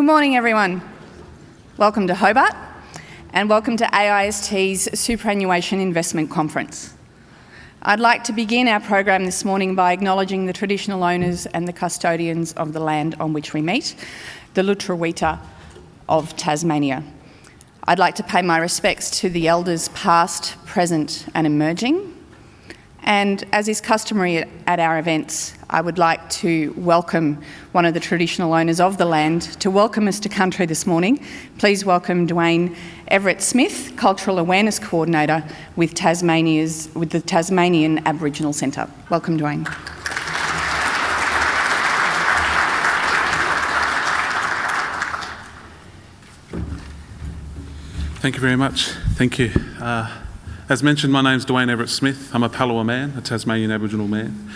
morning, everyone. Welcome to Hobart and welcome to AIST's Superannuation Investment Conference. I'd like to begin our program this morning by acknowledging the traditional owners and the custodians of the land on which we meet, the Lutruwita of Tasmania. I'd like to pay my respects to the elders past, present and emerging. And as is customary at our events, I would like to welcome one of the traditional owners of the land to welcome us to country this morning. Please welcome Dwayne Everett-Smith, Cultural Awareness Coordinator with the Tasmanian Aboriginal Centre. Welcome, Dwayne. Thank you very much. Thank you. As mentioned, my name's Dwayne Everett-Smith. I'm a Palawa man, a Tasmanian Aboriginal man.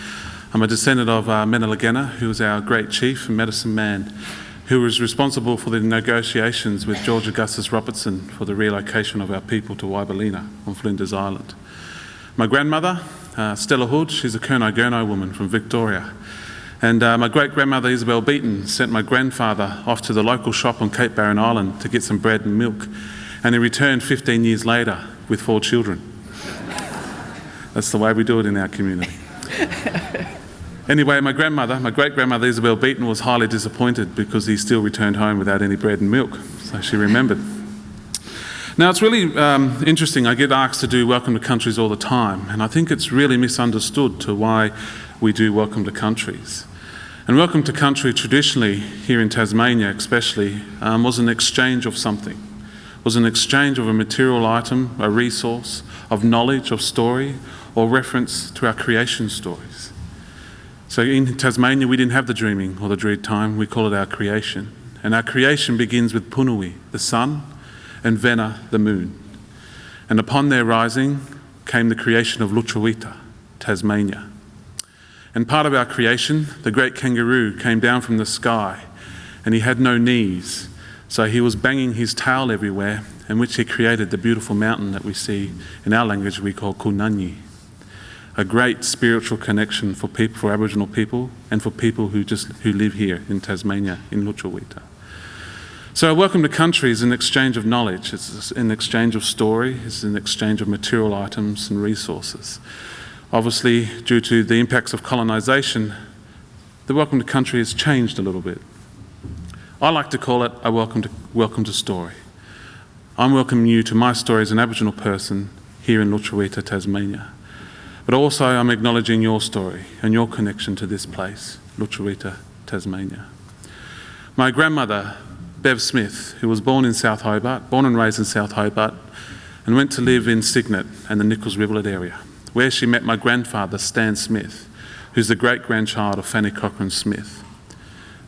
I'm a descendant of Minack, who was our great chief and medicine man, who was responsible for the negotiations with George Augustus Robertson for the relocation of our people to Waibelina on Flinders Island. My grandmother, Stella Hood, she's a Kurno-Gurno woman from Victoria. And my great-grandmother, Isabel Beaton, sent my grandfather off to the local shop on Cape Barren Island to get some bread and milk. And he returned 15 years later with 4 children. That's the way we do it in our community. Anyway, my great-grandmother Isabel Beaton was highly disappointed because he still returned home without any bread and milk, so she remembered. Now, it's really interesting. I get asked to do Welcome to Countries all the time, and I think it's really misunderstood to why we do Welcome to Countries. And Welcome to Country traditionally, here in Tasmania especially, was an exchange of something. Was an exchange of a material item, a resource, of knowledge, of story, or reference to our creation stories. So in Tasmania, we didn't have the dreaming or the dread time, we call it our creation. And our creation begins with Punui, the sun, and Vena, the moon. And upon their rising came the creation of Lutruwita, Tasmania. And part of our creation, the great kangaroo came down from the sky, and he had no knees. So he was banging his tail everywhere, in which he created the beautiful mountain that we see in our language we call Kunanyi. A great spiritual connection for people, for Aboriginal people, and for people who live here in Tasmania, in Lutruwita. So Welcome to Country is an exchange of knowledge, it's an exchange of story, it's an exchange of material items and resources. Obviously, due to the impacts of colonisation, the Welcome to Country has changed a little bit. I like to call it a welcome to story. I'm welcoming you to my story as an Aboriginal person here in Lutruwita, Tasmania. But also I'm acknowledging your story and your connection to this place, Lutruwita, Tasmania. My grandmother, Bev Smith, who was born in South Hobart, born and raised in South Hobart, and went to live in Cygnet and the Nichols Rivulet area, where she met my grandfather, Stan Smith, who's the great-grandchild of Fanny Cochrane Smith,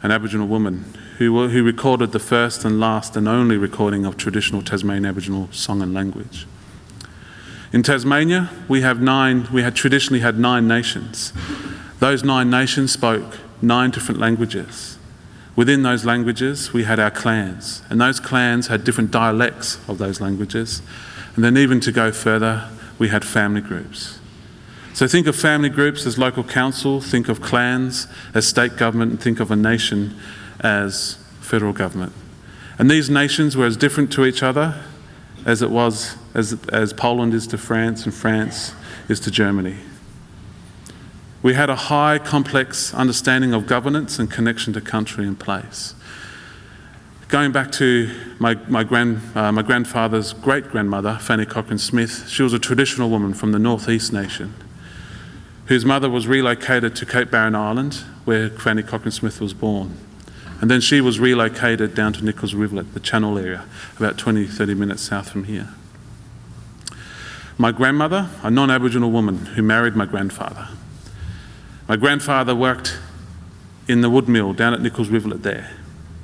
an Aboriginal woman who recorded the first and last and only recording of traditional Tasmanian Aboriginal song and language. In Tasmania, we had traditionally had 9 nations. Those 9 nations spoke 9 different languages. Within those languages, we had our clans, and those clans had different dialects of those languages. And then even to go further, we had family groups. So think of family groups as local council, think of clans as state government, and think of a nation as federal government. And these nations were as different to each other as Poland is to France and France is to Germany. We had a high, complex understanding of governance and connection to country and place. Going back to my grandfather's great-grandmother, Fanny Cochrane Smith, she was a traditional woman from the North East Nation, whose mother was relocated to Cape Barren Island, where Fanny Cochrane Smith was born. And then she was relocated down to Nichols Rivulet, the Channel area, about 20-30 minutes south from here. My grandmother, a non-Aboriginal woman who married my grandfather. My grandfather worked in the wood mill down at Nichols Rivulet there,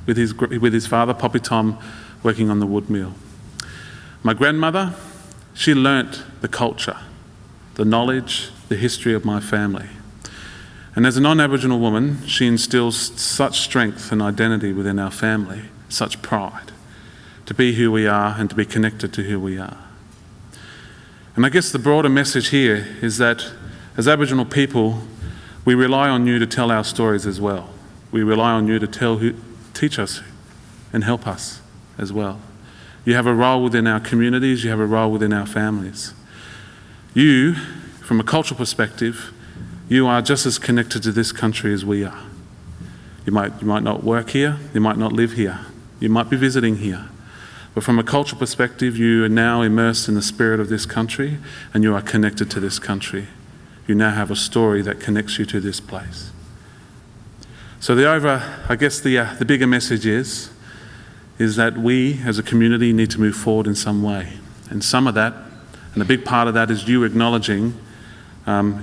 with his father, Poppy Tom, working on the wood mill. My grandmother, she learnt the culture, the knowledge, the history of my family. And as a non-Aboriginal woman, she instills such strength and identity within our family, such pride, to be who we are and to be connected to who we are. And I guess the broader message here is that as Aboriginal people, we rely on you to tell our stories as well. We rely on you to teach us and help us as well. You have a role within our communities, you have a role within our families. You, from a cultural perspective, you are just as connected to this country as we are. You might not work here, you might not live here, you might be visiting here. But from a cultural perspective, you are now immersed in the spirit of this country and you are connected to this country. You now have a story that connects you to this place. So the bigger message is that we as a community need to move forward in some way. And some of that, and a big part of that is you acknowledging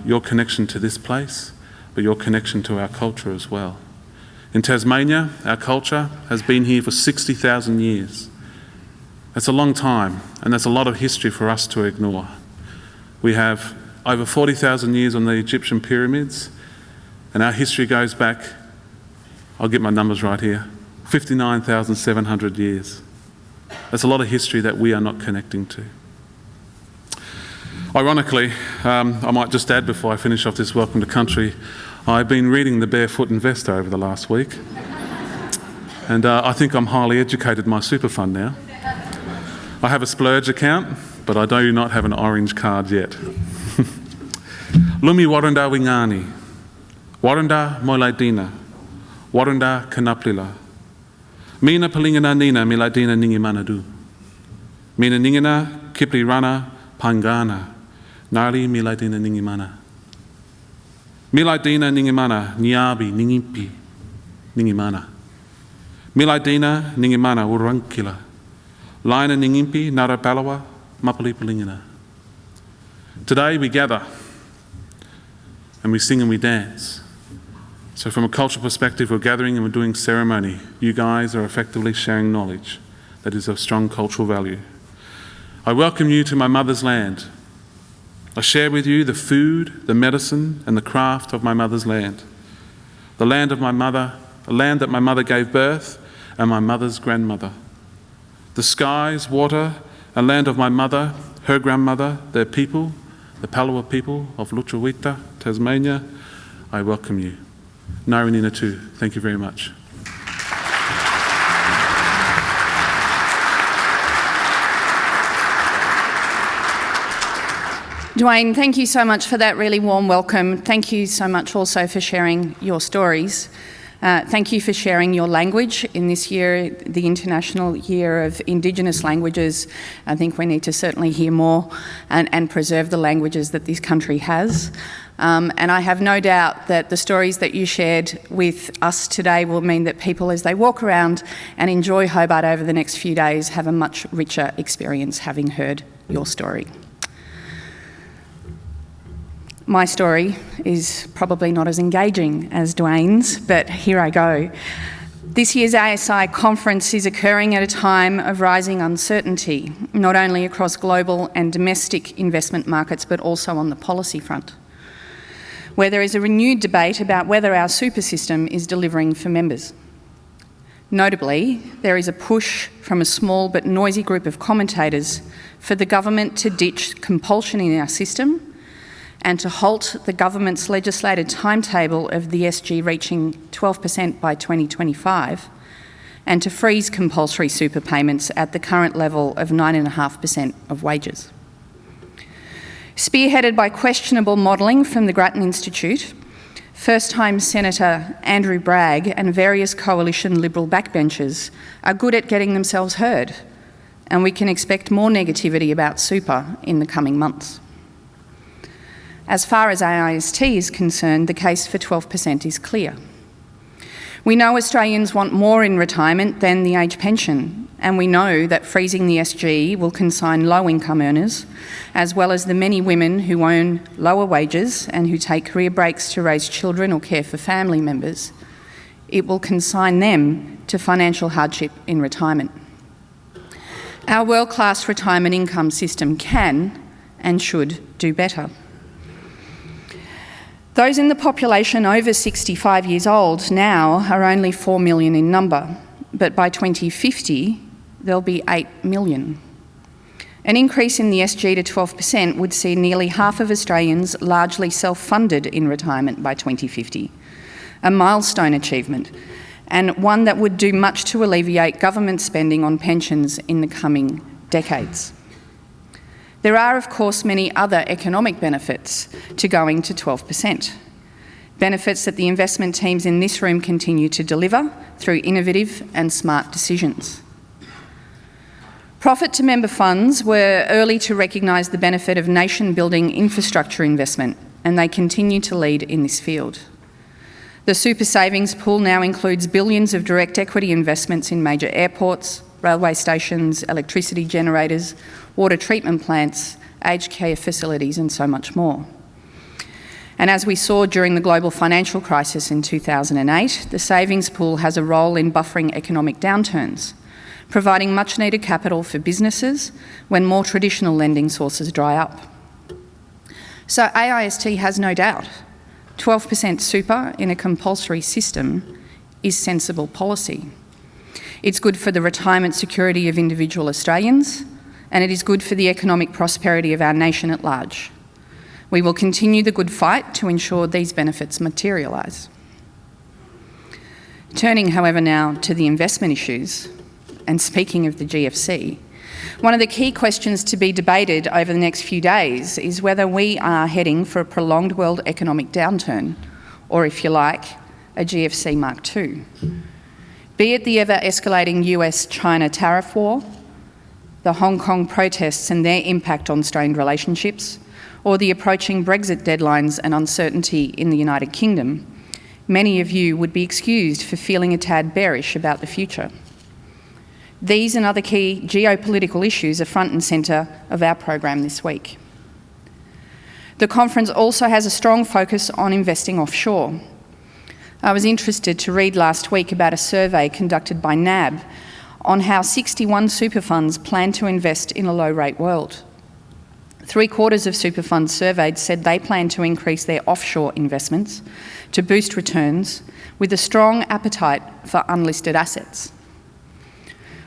your connection to this place, but your connection to our culture as well. In Tasmania, our culture has been here for 60,000 years. That's a long time, and that's a lot of history for us to ignore. We have over 40,000 years on the Egyptian pyramids, and our history goes back, I'll get my numbers right here, 59,700 years. That's a lot of history that we are not connecting to. Ironically, I might just add before I finish off this Welcome to Country, I've been reading The Barefoot Investor over the last week, and I think I'm highly educated in my super fund now. I have a splurge account, but I do not have an orange card yet. Lumi waranda wingani, waranda moilaidina, waranda kanaplila. Mina palingana nina milaidina ningi manadu. Mina ningina kipli rana pangana, nari milaidina ningi mana. Milaidina ningi mana, niabi ningimpi ningi mana. Milaidina ningi mana urankila. Laina ningimpi nara palawa mapali palingana. Today we gather and we sing and we dance. So from a cultural perspective, we're gathering and we're doing ceremony. You guys are effectively sharing knowledge that is of strong cultural value. I welcome you to my mother's land. I share with you the food, the medicine, and the craft of my mother's land. The land of my mother, a land that my mother gave birth, and my mother's grandmother. The skies, water, a land of my mother, her grandmother, their people, the Palawa people of Lutruwita, Tasmania. I welcome you. Ngāi Nina too. Thank you very much. Dwayne, thank you so much for that really warm welcome. Thank you so much also for sharing your stories. Thank you for sharing your language in this year, the International Year of Indigenous Languages. I think we need to certainly hear more and preserve the languages that this country has. And I have no doubt that the stories that you shared with us today will mean that people, as they walk around and enjoy Hobart over the next few days, have a much richer experience having heard your story. My story is probably not as engaging as Dwayne's, but here I go. This year's ASI conference is occurring at a time of rising uncertainty, not only across global and domestic investment markets, but also on the policy front, where there is a renewed debate about whether our super system is delivering for members. Notably, there is a push from a small but noisy group of commentators for the government to ditch compulsion in our system and to halt the government's legislated timetable of the SG reaching 12% by 2025, and to freeze compulsory super payments at the current level of 9.5% of wages. Spearheaded by questionable modelling from the Grattan Institute, first-time Senator Andrew Bragg and various coalition Liberal backbenchers are good at getting themselves heard, and we can expect more negativity about super in the coming months. As far as AIST is concerned, the case for 12% is clear. We know Australians want more in retirement than the age pension, and we know that freezing the SG will consign low-income earners, as well as the many women who earn lower wages and who take career breaks to raise children or care for family members. It will consign them to financial hardship in retirement. Our world-class retirement income system can and should do better. Those in the population over 65 years old now are only 4 million in number, but by 2050, there'll be 8 million. An increase in the SG to 12% would see nearly half of Australians largely self-funded in retirement by 2050, a milestone achievement, and one that would do much to alleviate government spending on pensions in the coming decades. There are, of course, many other economic benefits to going to 12%. Benefits that the investment teams in this room continue to deliver through innovative and smart decisions. Profit to member funds were early to recognise the benefit of nation-building infrastructure investment, and they continue to lead in this field. The super savings pool now includes billions of direct equity investments in major airports, railway stations, electricity generators, water treatment plants, aged care facilities, and so much more. And as we saw during the global financial crisis in 2008, the savings pool has a role in buffering economic downturns, providing much needed capital for businesses when more traditional lending sources dry up. So AIST has no doubt 12% super in a compulsory system is sensible policy. It's good for the retirement security of individual Australians, and it is good for the economic prosperity of our nation at large. We will continue the good fight to ensure these benefits materialise. Turning, however, now to the investment issues, and speaking of the GFC, one of the key questions to be debated over the next few days is whether we are heading for a prolonged world economic downturn, or if you like, a GFC Mark II. Be it the ever-escalating US-China tariff war, the Hong Kong protests and their impact on strained relationships, or the approaching Brexit deadlines and uncertainty in the United Kingdom, many of you would be excused for feeling a tad bearish about the future. These and other key geopolitical issues are front and centre of our program this week. The conference also has a strong focus on investing offshore. I was interested to read last week about a survey conducted by NAB on how 61 super funds plan to invest in a low-rate world. 3/4 of super funds surveyed said they plan to increase their offshore investments to boost returns, with a strong appetite for unlisted assets.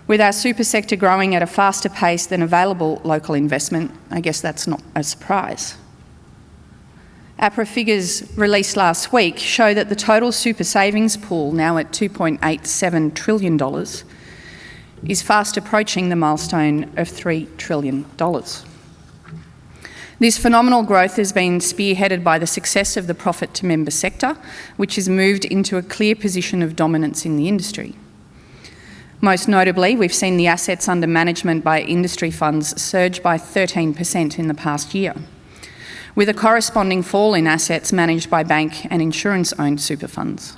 With our super sector growing at a faster pace than available local investment, I guess that's not a surprise. APRA figures released last week show that the total super savings pool, now at $2.87 trillion, is fast approaching the milestone of $3 trillion. This phenomenal growth has been spearheaded by the success of the profit to member sector, which has moved into a clear position of dominance in the industry. Most notably, we've seen the assets under management by industry funds surge by 13% in the past year, with a corresponding fall in assets managed by bank and insurance-owned super funds.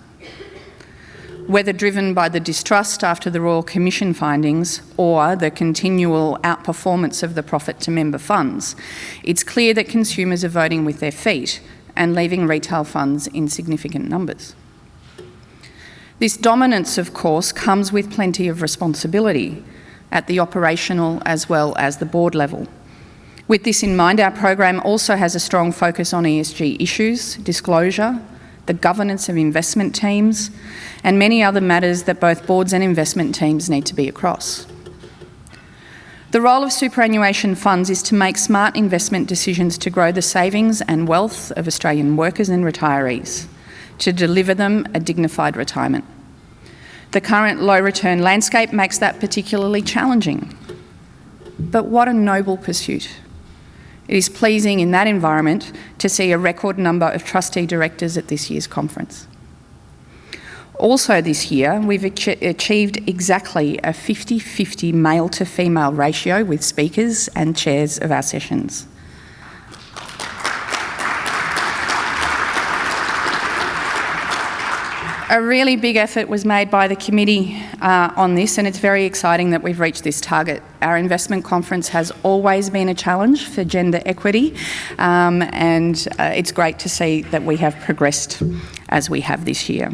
Whether driven by the distrust after the Royal Commission findings or the continual outperformance of the profit to member funds, it's clear that consumers are voting with their feet and leaving retail funds in significant numbers. This dominance, of course, comes with plenty of responsibility at the operational as well as the board level. With this in mind, our program also has a strong focus on ESG issues, disclosure, the governance of investment teams, and many other matters that both boards and investment teams need to be across. The role of superannuation funds is to make smart investment decisions to grow the savings and wealth of Australian workers and retirees, to deliver them a dignified retirement. The current low-return landscape makes that particularly challenging. But what a noble pursuit. It is pleasing in that environment to see a record number of trustee directors at this year's conference. Also this year, we've achieved exactly a 50-50 male to female ratio with speakers and chairs of our sessions. A really big effort was made by the committee on this, and it's very exciting that we've reached this target. Our investment conference has always been a challenge for gender equity, and it's great to see that we have progressed as we have this year.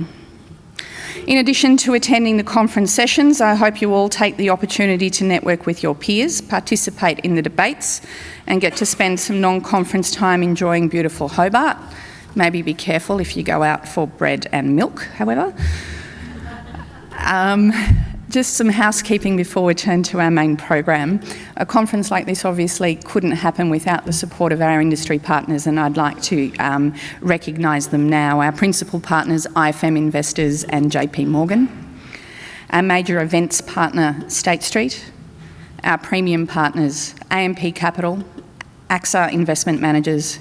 In addition to attending the conference sessions, I hope you all take the opportunity to network with your peers, participate in the debates, and get to spend some non-conference time enjoying beautiful Hobart. Maybe be careful if you go out for bread and milk, however. Just some housekeeping before we turn to our main program. A conference like this obviously couldn't happen without the support of our industry partners, and I'd like to recognise them now. Our principal partners, IFM Investors and JP Morgan. Our major events partner, State Street. Our premium partners, AMP Capital, AXA Investment Managers,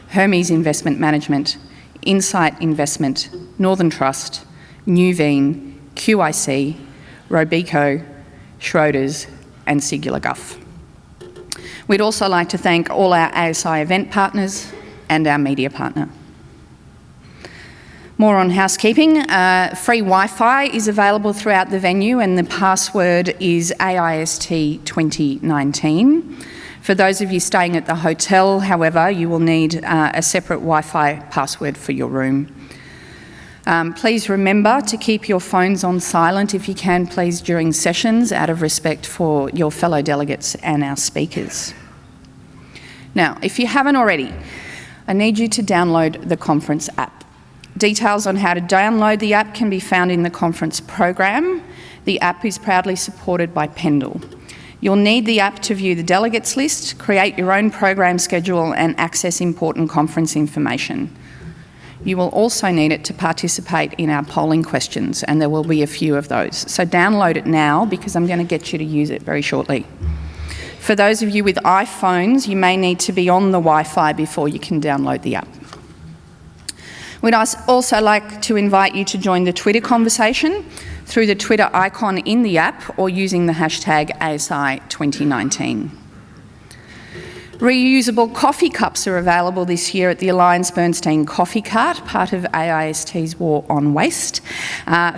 Hermes Investment Management, Insight Investment, Northern Trust, Nuveen, QIC, Robeco, Schroders and Singular Guff. We'd also like to thank all our ASI event partners and our media partner. More on housekeeping. Free Wi-Fi is available throughout the venue and the password is AIST 2019. For those of you staying at the hotel, however, you will need a separate Wi-Fi password for your room. Please remember to keep your phones on silent if you can, please, during sessions out of respect for your fellow delegates and our speakers. Now, if you haven't already, I need you to download the conference app. Details on how to download the app can be found in the conference program. The app is proudly supported by Pendle. You'll need the app to view the delegates list, create your own program schedule and access important conference information. You will also need it to participate in our polling questions, and there will be a few of those. So download it now because I'm going to get you to use it very shortly. For those of you with iPhones, you may need to be on the Wi-Fi before you can download the app. We'd also like to invite you to join the Twitter conversation through the Twitter icon in the app or using the hashtag ASI2019. Reusable coffee cups are available this year at the Alliance Bernstein Coffee Cart, part of AIST's War on Waste.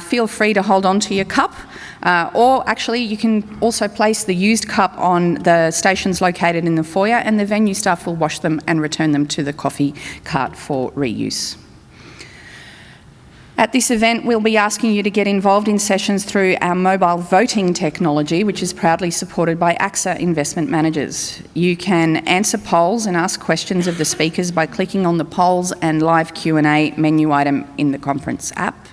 Feel free to hold on to your cup, or actually you can also place the used cup on the stations located in the foyer and the venue staff will wash them and return them to the coffee cart for reuse. At this event, we'll be asking you to get involved in sessions through our mobile voting technology, which is proudly supported by AXA Investment Managers. You can answer polls and ask questions of the speakers by clicking on the polls and live Q&A menu item in the conference app.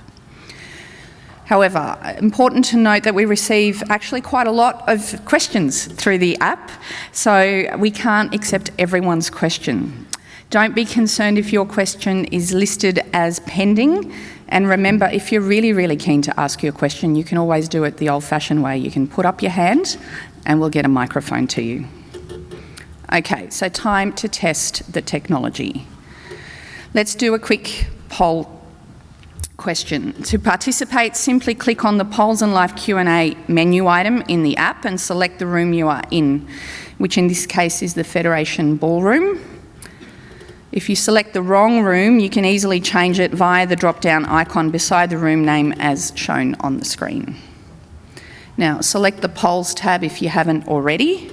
However, important to note that we receive actually quite a lot of questions through the app, so we can't accept everyone's question. Don't be concerned if your question is listed as pending. And remember, if you're really, really keen to ask your question, you can always do it the old-fashioned way. You can put up your hand and we'll get a microphone to you. Okay, so time to test the technology. Let's do a quick poll question. To participate, simply click on the polls and live Q&A menu item in the app and select the room you are in, which in this case is the Federation Ballroom. If you select the wrong room, you can easily change it via the drop-down icon beside the room name as shown on the screen. Now, select the polls tab if you haven't already,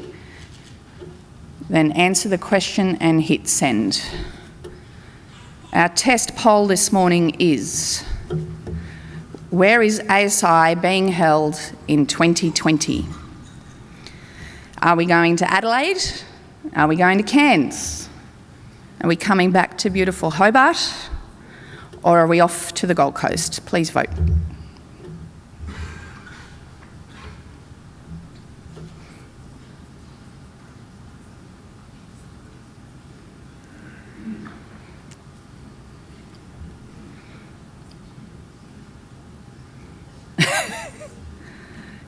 then answer the question and hit send. Our test poll this morning is, where is ASI being held in 2020? Are we going to Adelaide? Are we going to Cairns? Are we coming back to beautiful Hobart, or are we off to the Gold Coast? Please vote.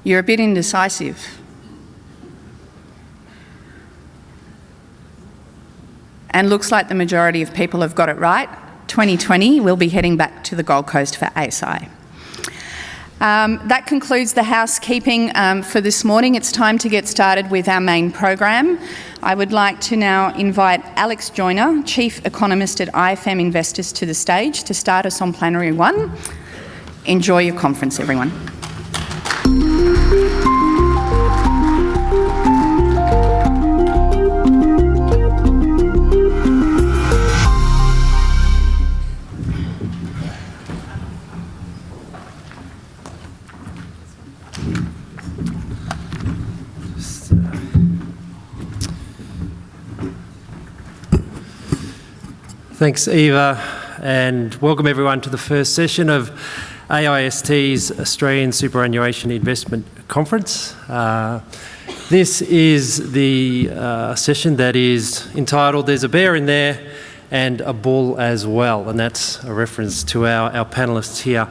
You're a bit indecisive. And looks like the majority of people have got it right. 2020, we'll be heading back to the Gold Coast for ASI. That concludes the housekeeping for this morning. It's time to get started with our main program. I would like to now invite Alex Joyner, Chief Economist at IFM Investors, to the stage to start us on Plenary 1. Enjoy your conference, everyone. Thanks, Eva, and welcome everyone to the first session of AIST's Australian Superannuation Investment Conference. This is the session that is entitled "There's a Bear in There and a Bull as Well," and that's a reference to our panellists here.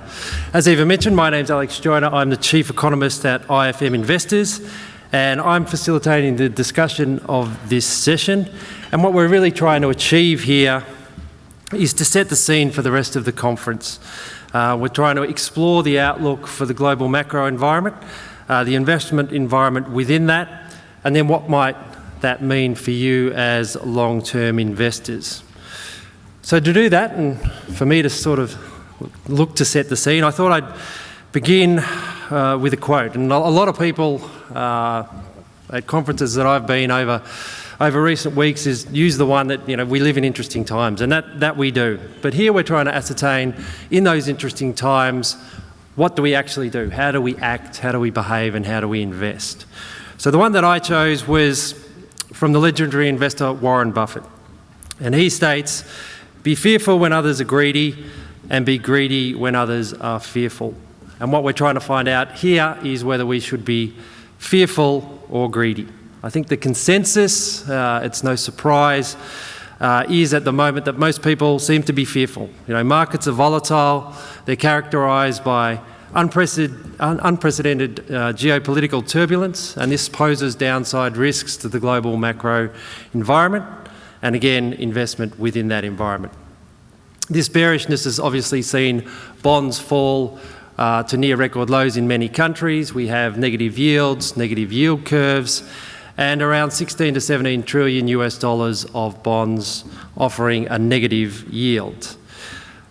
As Eva mentioned, my name's Alex Joyner. I'm the Chief Economist at IFM Investors, and I'm facilitating the discussion of this session. And what we're really trying to achieve here is to set the scene for the rest of the conference. We're trying to explore the outlook for the global macro environment, the investment environment within that, and then what might that mean for you as long-term investors. So to do that, and for me to sort of look to set the scene, I thought I'd begin with a quote. And a lot of people at conferences that I've been over recent weeks use the one that, we live in interesting times, and that we do. But here we're trying to ascertain, in those interesting times, what do we actually do? How do we act? How do we behave? And how do we invest? So the one that I chose was from the legendary investor Warren Buffett. And he states, "Be fearful when others are greedy, and be greedy when others are fearful." And what we're trying to find out here is whether we should be fearful or greedy. I think the consensus, it's no surprise, is at the moment that most people seem to be fearful. Markets are volatile. They're characterised by unprecedented geopolitical turbulence, and this poses downside risks to the global macro environment, and again, investment within that environment. This bearishness has obviously seen bonds fall to near record lows in many countries. We have negative yields, negative yield curves, and around 16 to 17 trillion US dollars of bonds offering a negative yield.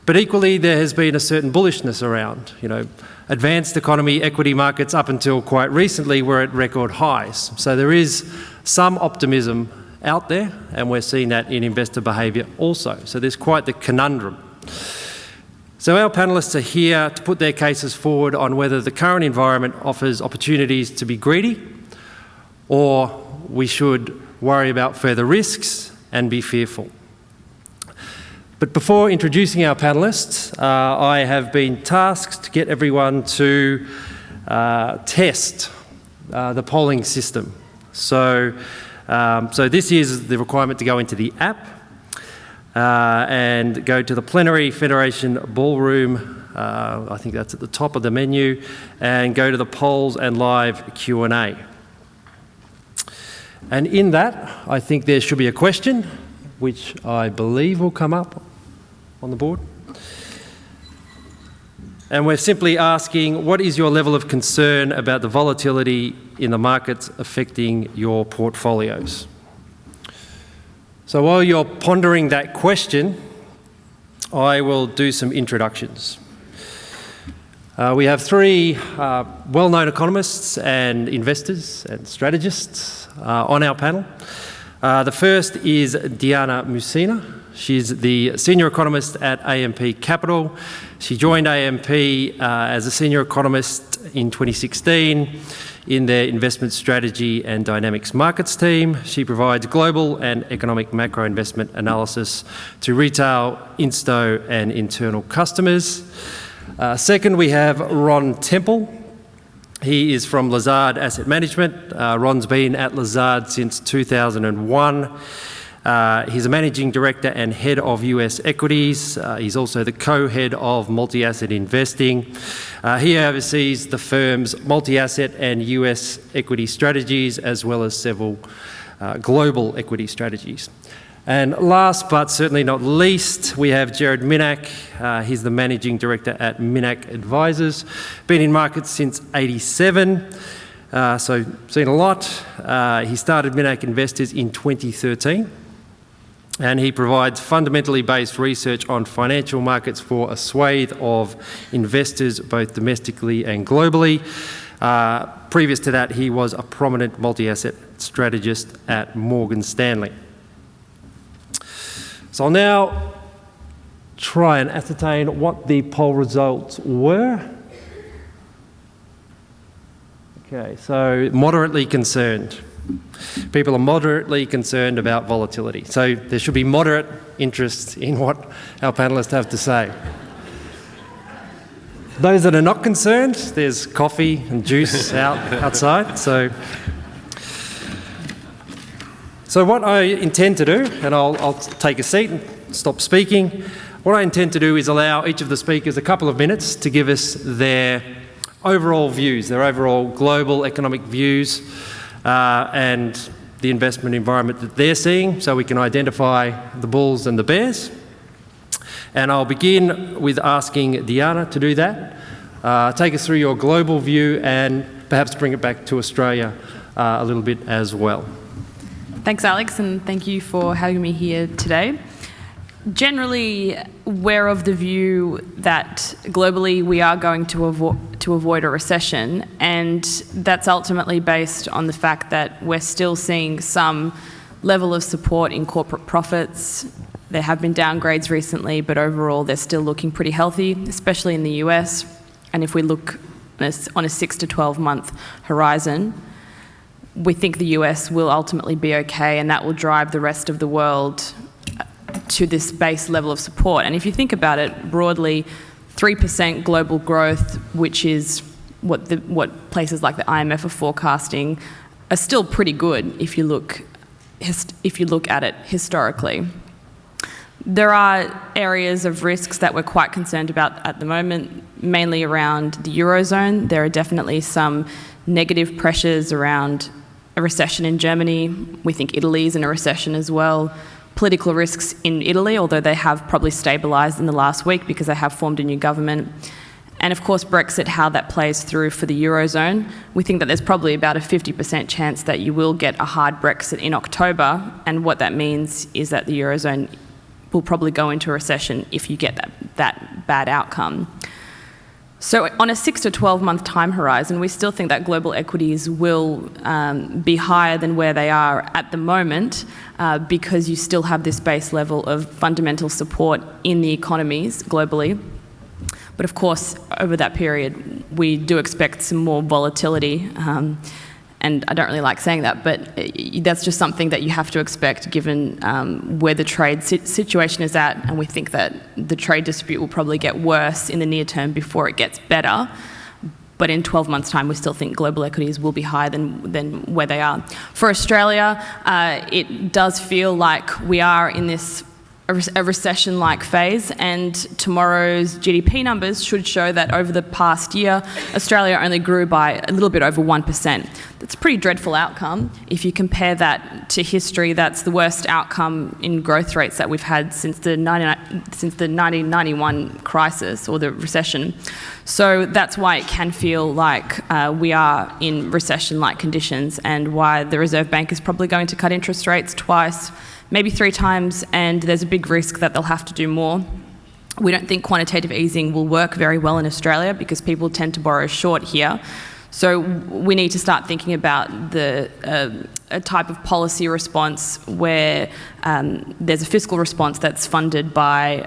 But equally, there has been a certain bullishness around. Advanced economy equity markets up until quite recently were at record highs. So there is some optimism out there, and we're seeing that in investor behaviour also. So there's quite the conundrum. So our panellists are here to put their cases forward on whether the current environment offers opportunities to be greedy, or we should worry about further risks and be fearful. But before introducing our panellists, I have been tasked to get everyone to test the polling system. So this is the requirement to go into the app and go to the Plenary Federation Ballroom. I think that's at the top of the menu, and go to the polls and live Q&A. And in that, I think there should be a question, which I believe will come up on the board. And we're simply asking, what is your level of concern about the volatility in the markets affecting your portfolios? So while you're pondering that question, I will do some introductions. We have three well-known economists and investors and strategists on our panel. The first is Diana Mousina. She's the senior economist at AMP Capital. She joined AMP as a senior economist in 2016 in their investment strategy and dynamics markets team. She provides global and economic macro investment analysis to retail, insto and internal customers. Second, we have Ron Temple. He is from Lazard Asset Management. Ron's been at Lazard since 2001. He's a managing director and head of US Equities. He's also the co-head of multi-asset investing. He oversees the firm's multi-asset and US equity strategies, as well as several global equity strategies. And last but certainly not least, we have Gerard Minack. He's the managing director at Minack Advisors. Been in markets since '87, so seen a lot. He started Minack Investors in 2013. And he provides fundamentally based research on financial markets for a swathe of investors, both domestically and globally. Previous to that, he was a prominent multi-asset strategist at Morgan Stanley. So I'll now try and ascertain what the poll results were. Okay, so moderately concerned. People are moderately concerned about volatility. So there should be moderate interest in what our panellists have to say. Those that are not concerned, there's coffee and juice outside. So what I intend to do, and I'll take a seat and stop speaking. What I intend to do is allow each of the speakers a couple of minutes to give us their overall views, their overall global economic views, and the investment environment that they're seeing, so we can identify the bulls and the bears. And I'll begin with asking Diana to do that. Take us through your global view and perhaps bring it back to Australia a little bit as well. Thanks, Alex, and thank you for having me here today. Generally, we're of the view that globally we are going to avoid a recession, and that's ultimately based on the fact that we're still seeing some level of support in corporate profits. There have been downgrades recently, but overall they're still looking pretty healthy, especially in the US. And if we look on a 6 to 12 month horizon, we think the US will ultimately be okay, and that will drive the rest of the world to this base level of support. And if you think about it broadly, 3% global growth, which is what places like the IMF are forecasting, are still pretty good if you look at it historically. There are areas of risks that we're quite concerned about at the moment, mainly around the Eurozone. There are definitely some negative pressures around a recession in Germany. We think Italy's in a recession as well. Political risks in Italy, although they have probably stabilised in the last week because they have formed a new government. And of course Brexit, how that plays through for the Eurozone. We think that there's probably about a 50% chance that you will get a hard Brexit in October, and what that means is that the Eurozone will probably go into a recession if you get that bad outcome. So on a 6 to 12 month time horizon, we still think that global equities will be higher than where they are at the moment because you still have this base level of fundamental support in the economies globally. But of course, over that period, we do expect some more volatility. And I don't really like saying that, but that's just something that you have to expect given where the trade situation is at. And we think that the trade dispute will probably get worse in the near term before it gets better. But in 12 months' time, we still think global equities will be higher than where they are. For Australia, it does feel like we are in this a recession-like phase, and tomorrow's GDP numbers should show that over the past year, Australia only grew by a little bit over 1%. That's a pretty dreadful outcome. If you compare that to history, that's the worst outcome in growth rates that we've had since the 1991 crisis or the recession. So that's why it can feel like we are in recession-like conditions, and why the Reserve Bank is probably going to cut interest rates twice, maybe 3 times, and there's a big risk that they'll have to do more. We don't think quantitative easing will work very well in Australia because people tend to borrow short here. So we need to start thinking about a type of policy response where there's a fiscal response that's funded by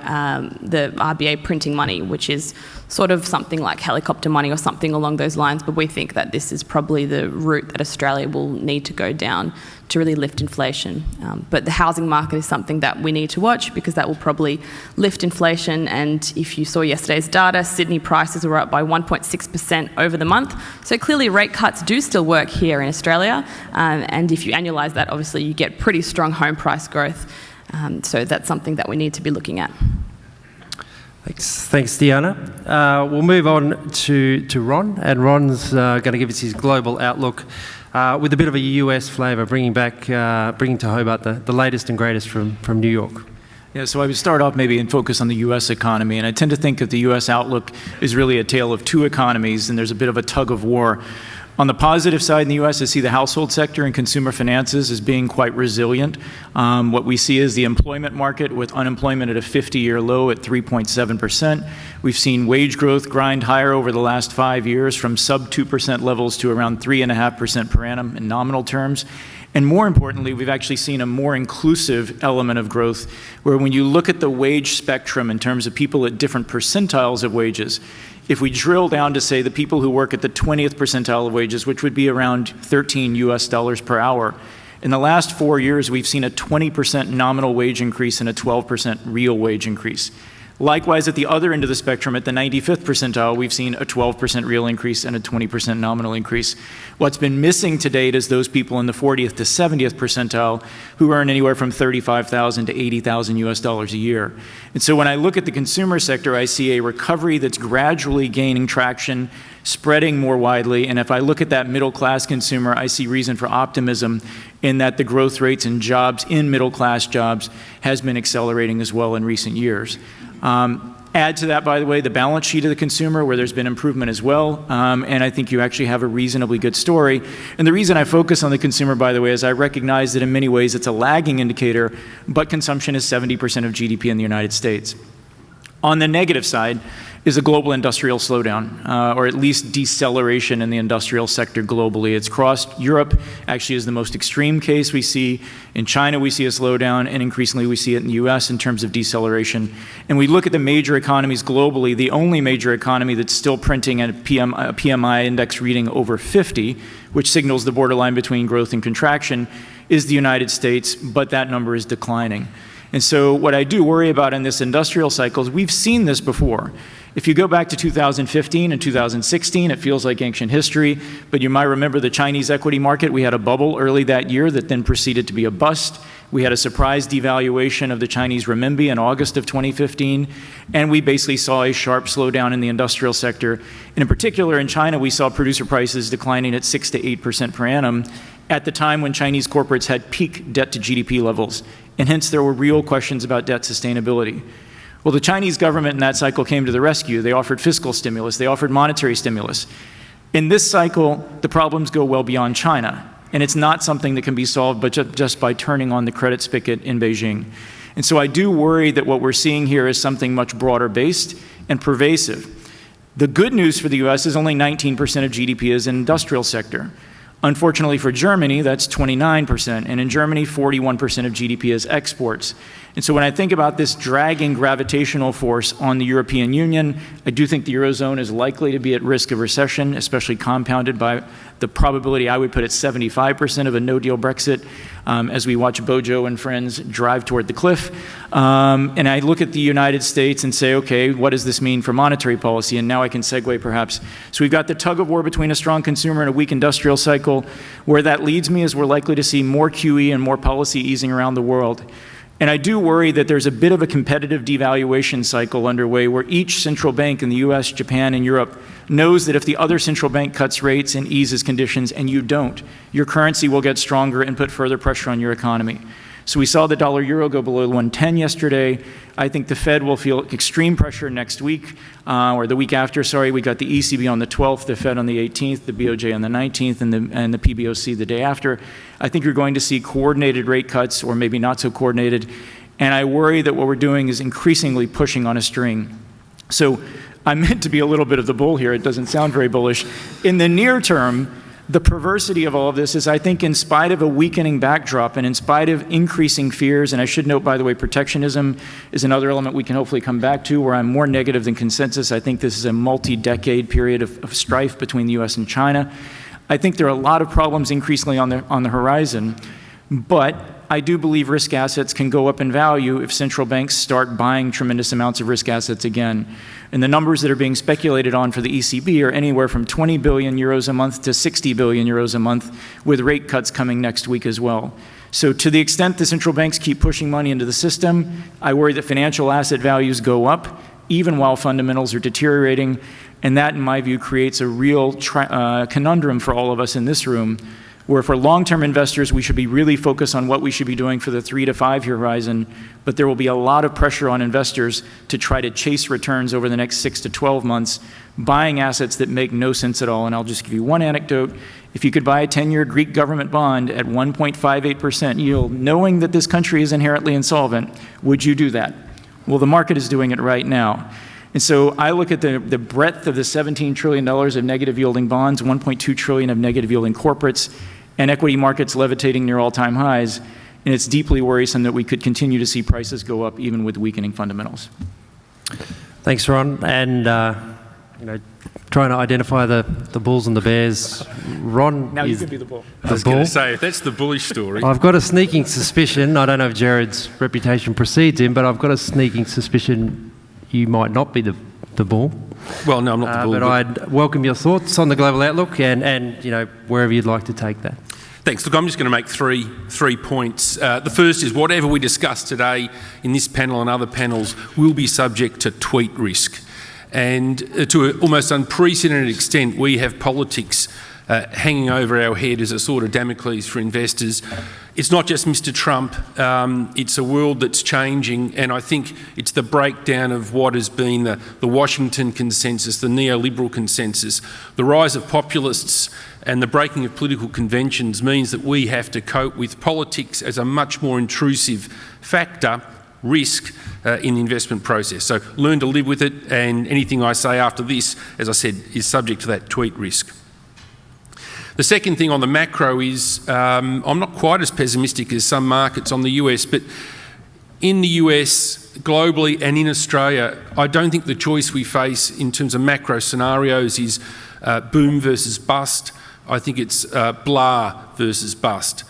the RBA printing money, which is sort of something like helicopter money or something along those lines. But we think that this is probably the route that Australia will need to go down to really lift inflation. But the housing market is something that we need to watch because that will probably lift inflation. And if you saw yesterday's data, Sydney prices were up by 1.6% over the month. So clearly rate cuts do still work here in Australia. And if you annualise that, obviously you get pretty strong home price growth. So that's something that we need to be looking at. Thanks, Diana. We'll move on to Ron, and Ron's going to give us his global outlook with a bit of a US flavour, bringing to Hobart the latest and greatest from New York. Yeah, so I would start off maybe and focus on the U.S. economy, and I tend to think that the U.S. outlook is really a tale of 2 economies, and there's a bit of a tug of war. On the positive side in the U.S., I see the household sector and consumer finances as being quite resilient. What we see is the employment market with unemployment at a 50-year low at 3.7%. We've seen wage growth grind higher over the last 5 years from sub 2% levels to around 3.5% per annum in nominal terms. And more importantly, we've actually seen a more inclusive element of growth, where when you look at the wage spectrum in terms of people at different percentiles of wages, if we drill down to say the people who work at the 20th percentile of wages, which would be around $13 per hour, in the last 4 years, we've seen a 20% nominal wage increase and a 12% real wage increase. Likewise, at the other end of the spectrum, at the 95th percentile, we've seen a 12% real increase and a 20% nominal increase. What's been missing to date is those people in the 40th to 70th percentile who earn anywhere from $35,000 to $80,000 US dollars a year. And so when I look at the consumer sector, I see a recovery that's gradually gaining traction, spreading more widely. And if I look at that middle-class consumer, I see reason for optimism in that the growth rates in jobs, in middle-class jobs, has been accelerating as well in recent years. Add to that, by the way, the balance sheet of the consumer, where there's been improvement as well, and I think you actually have a reasonably good story. And the reason I focus on the consumer, by the way, is I recognize that in many ways it's a lagging indicator, but consumption is 70% of GDP in the United States. On the negative side is a global industrial slowdown, or at least deceleration in the industrial sector globally. It's crossed Europe, actually is the most extreme case we see. In China, we see a slowdown, and increasingly we see it in the US in terms of deceleration. And we look at the major economies globally, the only major economy that's still printing a PMI index reading over 50, which signals the borderline between growth and contraction, is the United States, but that number is declining. And so what I do worry about in this industrial cycle is we've seen this before. If you go back to 2015 and 2016, it feels like ancient history, but you might remember the Chinese equity market. We had a bubble early that year that then proceeded to be a bust. We had a surprise devaluation of the Chinese renminbi in August of 2015, and we basically saw a sharp slowdown in the industrial sector. And in particular, in China, we saw producer prices declining at 6 to 8% per annum at the time when Chinese corporates had peak debt to GDP levels, and hence there were real questions about debt sustainability. Well, the Chinese government in that cycle came to the rescue. They offered fiscal stimulus. They offered monetary stimulus. In this cycle, the problems go well beyond China, and it's not something that can be solved but just by turning on the credit spigot in Beijing. And so I do worry that what we're seeing here is something much broader based and pervasive. The good news for the US is only 19% of GDP is in the industrial sector. Unfortunately for Germany, that's 29%, and in Germany, 41% of GDP is exports. And so when I think about this dragging gravitational force on the European Union, I do think the Eurozone is likely to be at risk of recession, especially compounded by the probability I would put at 75% of a no-deal Brexit as we watch Bojo and friends drive toward the cliff. And I look at the United States and say, okay, what does this mean for monetary policy? And now I can segue perhaps. So we've got the tug of war between a strong consumer and a weak industrial cycle. Where that leads me is we're likely to see more QE and more policy easing around the world. And I do worry that there's a bit of a competitive devaluation cycle underway where each central bank in the US, Japan, and Europe knows that if the other central bank cuts rates and eases conditions and you don't, your currency will get stronger and put further pressure on your economy. So we saw the dollar-euro go below 110 yesterday. I think the Fed will feel extreme pressure next week, or the week after, sorry. We got the ECB on the 12th, the Fed on the 18th, the BOJ on the 19th, and the PBOC the day after. I think you're going to see coordinated rate cuts, or maybe not so coordinated. And I worry that what we're doing is increasingly pushing on a string. So I meant to be a little bit of the bull here. It doesn't sound very bullish. In the near term, the perversity of all of this is, I think, in spite of a weakening backdrop and in spite of increasing fears, and I should note, by the way, protectionism is another element we can hopefully come back to, where I'm more negative than consensus. I think this is a multi-decade period of strife between the US and China. I think there are a lot of problems increasingly on the horizon, but I do believe risk assets can go up in value if central banks start buying tremendous amounts of risk assets again. And the numbers that are being speculated on for the ECB are anywhere from 20 billion euros a month to 60 billion euros a month, with rate cuts coming next week as well. So to the extent the central banks keep pushing money into the system, I worry that financial asset values go up, even while fundamentals are deteriorating. And that, in my view, creates a real conundrum for all of us in this room, where for long-term investors, we should be really focused on what we should be doing for the 3 to 5 year horizon, but there will be a lot of pressure on investors to try to chase returns over the next 6 to 12 months, buying assets that make no sense at all. And I'll just give you one anecdote. If you could buy a 10-year Greek government bond at 1.58% yield, knowing that this country is inherently insolvent, would you do that? Well, the market is doing it right now. And so I look at the breadth of the $17 trillion of negative yielding bonds, $1.2 trillion of negative yielding corporates, and equity markets levitating near all-time highs, and it's deeply worrisome that we could continue to see prices go up even with weakening fundamentals. Thanks, Ron. And trying to identify the bulls and the bears. Ron now is you can be the bull. I was going to say, if that's the bullish story. I've got a sneaking suspicion, I don't know if Gerard's reputation precedes him, but I've got a sneaking suspicion you might not be the bull. Well, no, I'm not the bull. But I'd welcome your thoughts on the global outlook and you know, wherever you'd like to take that. Thanks. Look, I'm just going to make three points. The first is whatever we discuss today in this panel and other panels will be subject to tweet risk. And to an almost unprecedented extent, we have politics hanging over our head as a sort of Damocles for investors. It's not just Mr. Trump, it's a world that's changing, and I think it's the breakdown of what has been the Washington consensus, the neoliberal consensus. The rise of populists and the breaking of political conventions means that we have to cope with politics as a much more intrusive factor, risk, in the investment process. So learn to live with it, and anything I say after this, as I said, is subject to that tweet risk. The second thing on the macro is I'm not quite as pessimistic as some markets on the US, but in the US, globally and in Australia, I don't think the choice we face in terms of macro scenarios is boom versus bust. I think it's blah versus bust.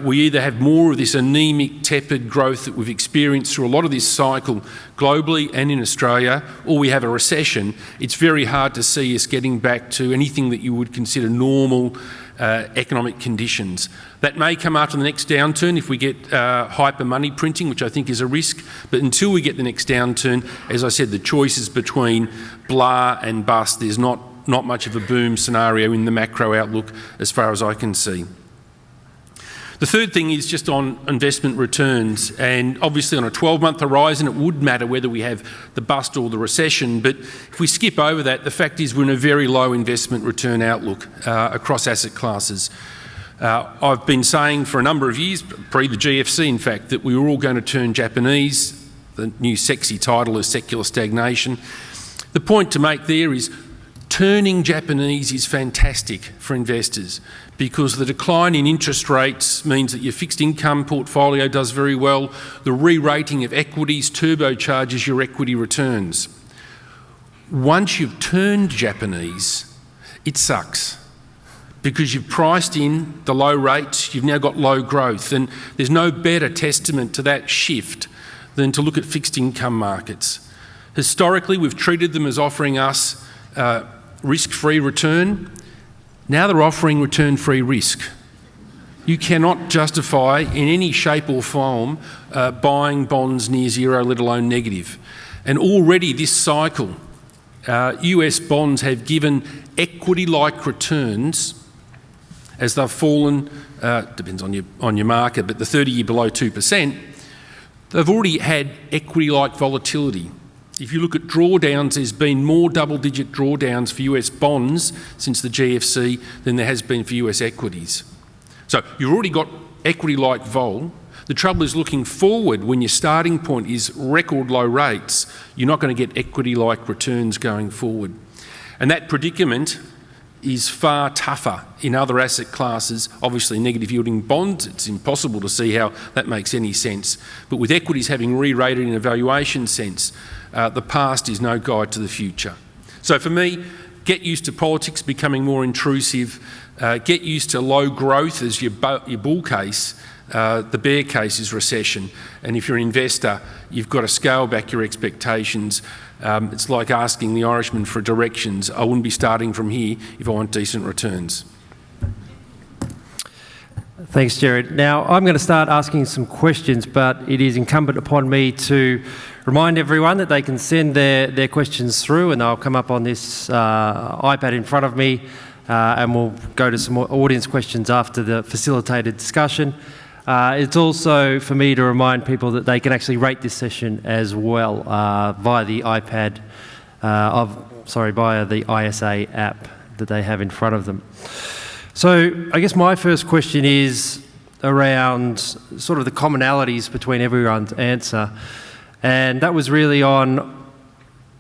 We either have more of this anemic, tepid growth that we've experienced through a lot of this cycle globally and in Australia, or we have a recession. It's very hard to see us getting back to anything that you would consider normal economic conditions. That may come after the next downturn if we get hyper money printing, which I think is a risk. But until we get the next downturn, as I said, the choice is between blah and bust. There's not much of a boom scenario in the macro outlook as far as I can see. The third thing is just on investment returns, and obviously on a 12-month horizon it would matter whether we have the bust or the recession, but if we skip over that, the fact is we're in a very low investment return outlook across asset classes. I've been saying for a number of years, pre the GFC in fact, that we were all going to turn Japanese. The new sexy title is secular stagnation. The point to make there is turning Japanese is fantastic for investors because the decline in interest rates means that your fixed income portfolio does very well. The re-rating of equities turbocharges your equity returns. Once you've turned Japanese, it sucks because you've priced in the low rates, you've now got low growth, and there's no better testament to that shift than to look at fixed income markets. Historically, we've treated them as offering us risk-free return. Now they're offering return-free risk. You cannot justify in any shape or form buying bonds near zero, let alone negative. And already this cycle, US bonds have given equity-like returns as they've fallen, depends on your market, but the 30-year below 2%, they've already had equity-like volatility. If you look at drawdowns, there's been more double-digit drawdowns for US bonds since the GFC than there has been for US equities. So you've already got equity-like vol. The trouble is looking forward when your starting point is record low rates, you're not going to get equity-like returns going forward. And that predicament is far tougher in other asset classes. Obviously negative yielding bonds, it's impossible to see how that makes any sense. But with equities having re-rated in a valuation sense, the past is no guide to the future. So for me, get used to politics becoming more intrusive, get used to low growth as your bull case. The bear case is recession, and if you're an investor, you've got to scale back your expectations. It's like asking the Irishman for directions. I wouldn't be starting from here if I want decent returns. Thanks, Gerard. Now, I'm going to start asking some questions, but it is incumbent upon me to remind everyone that they can send their questions through, and they'll come up on this iPad in front of me, and we'll go to some more audience questions after the facilitated discussion. It's also for me to remind people that they can actually rate this session as well via the iPad, via the ISA app that they have in front of them. So I guess my first question is around sort of the commonalities between everyone's answer, and that was really on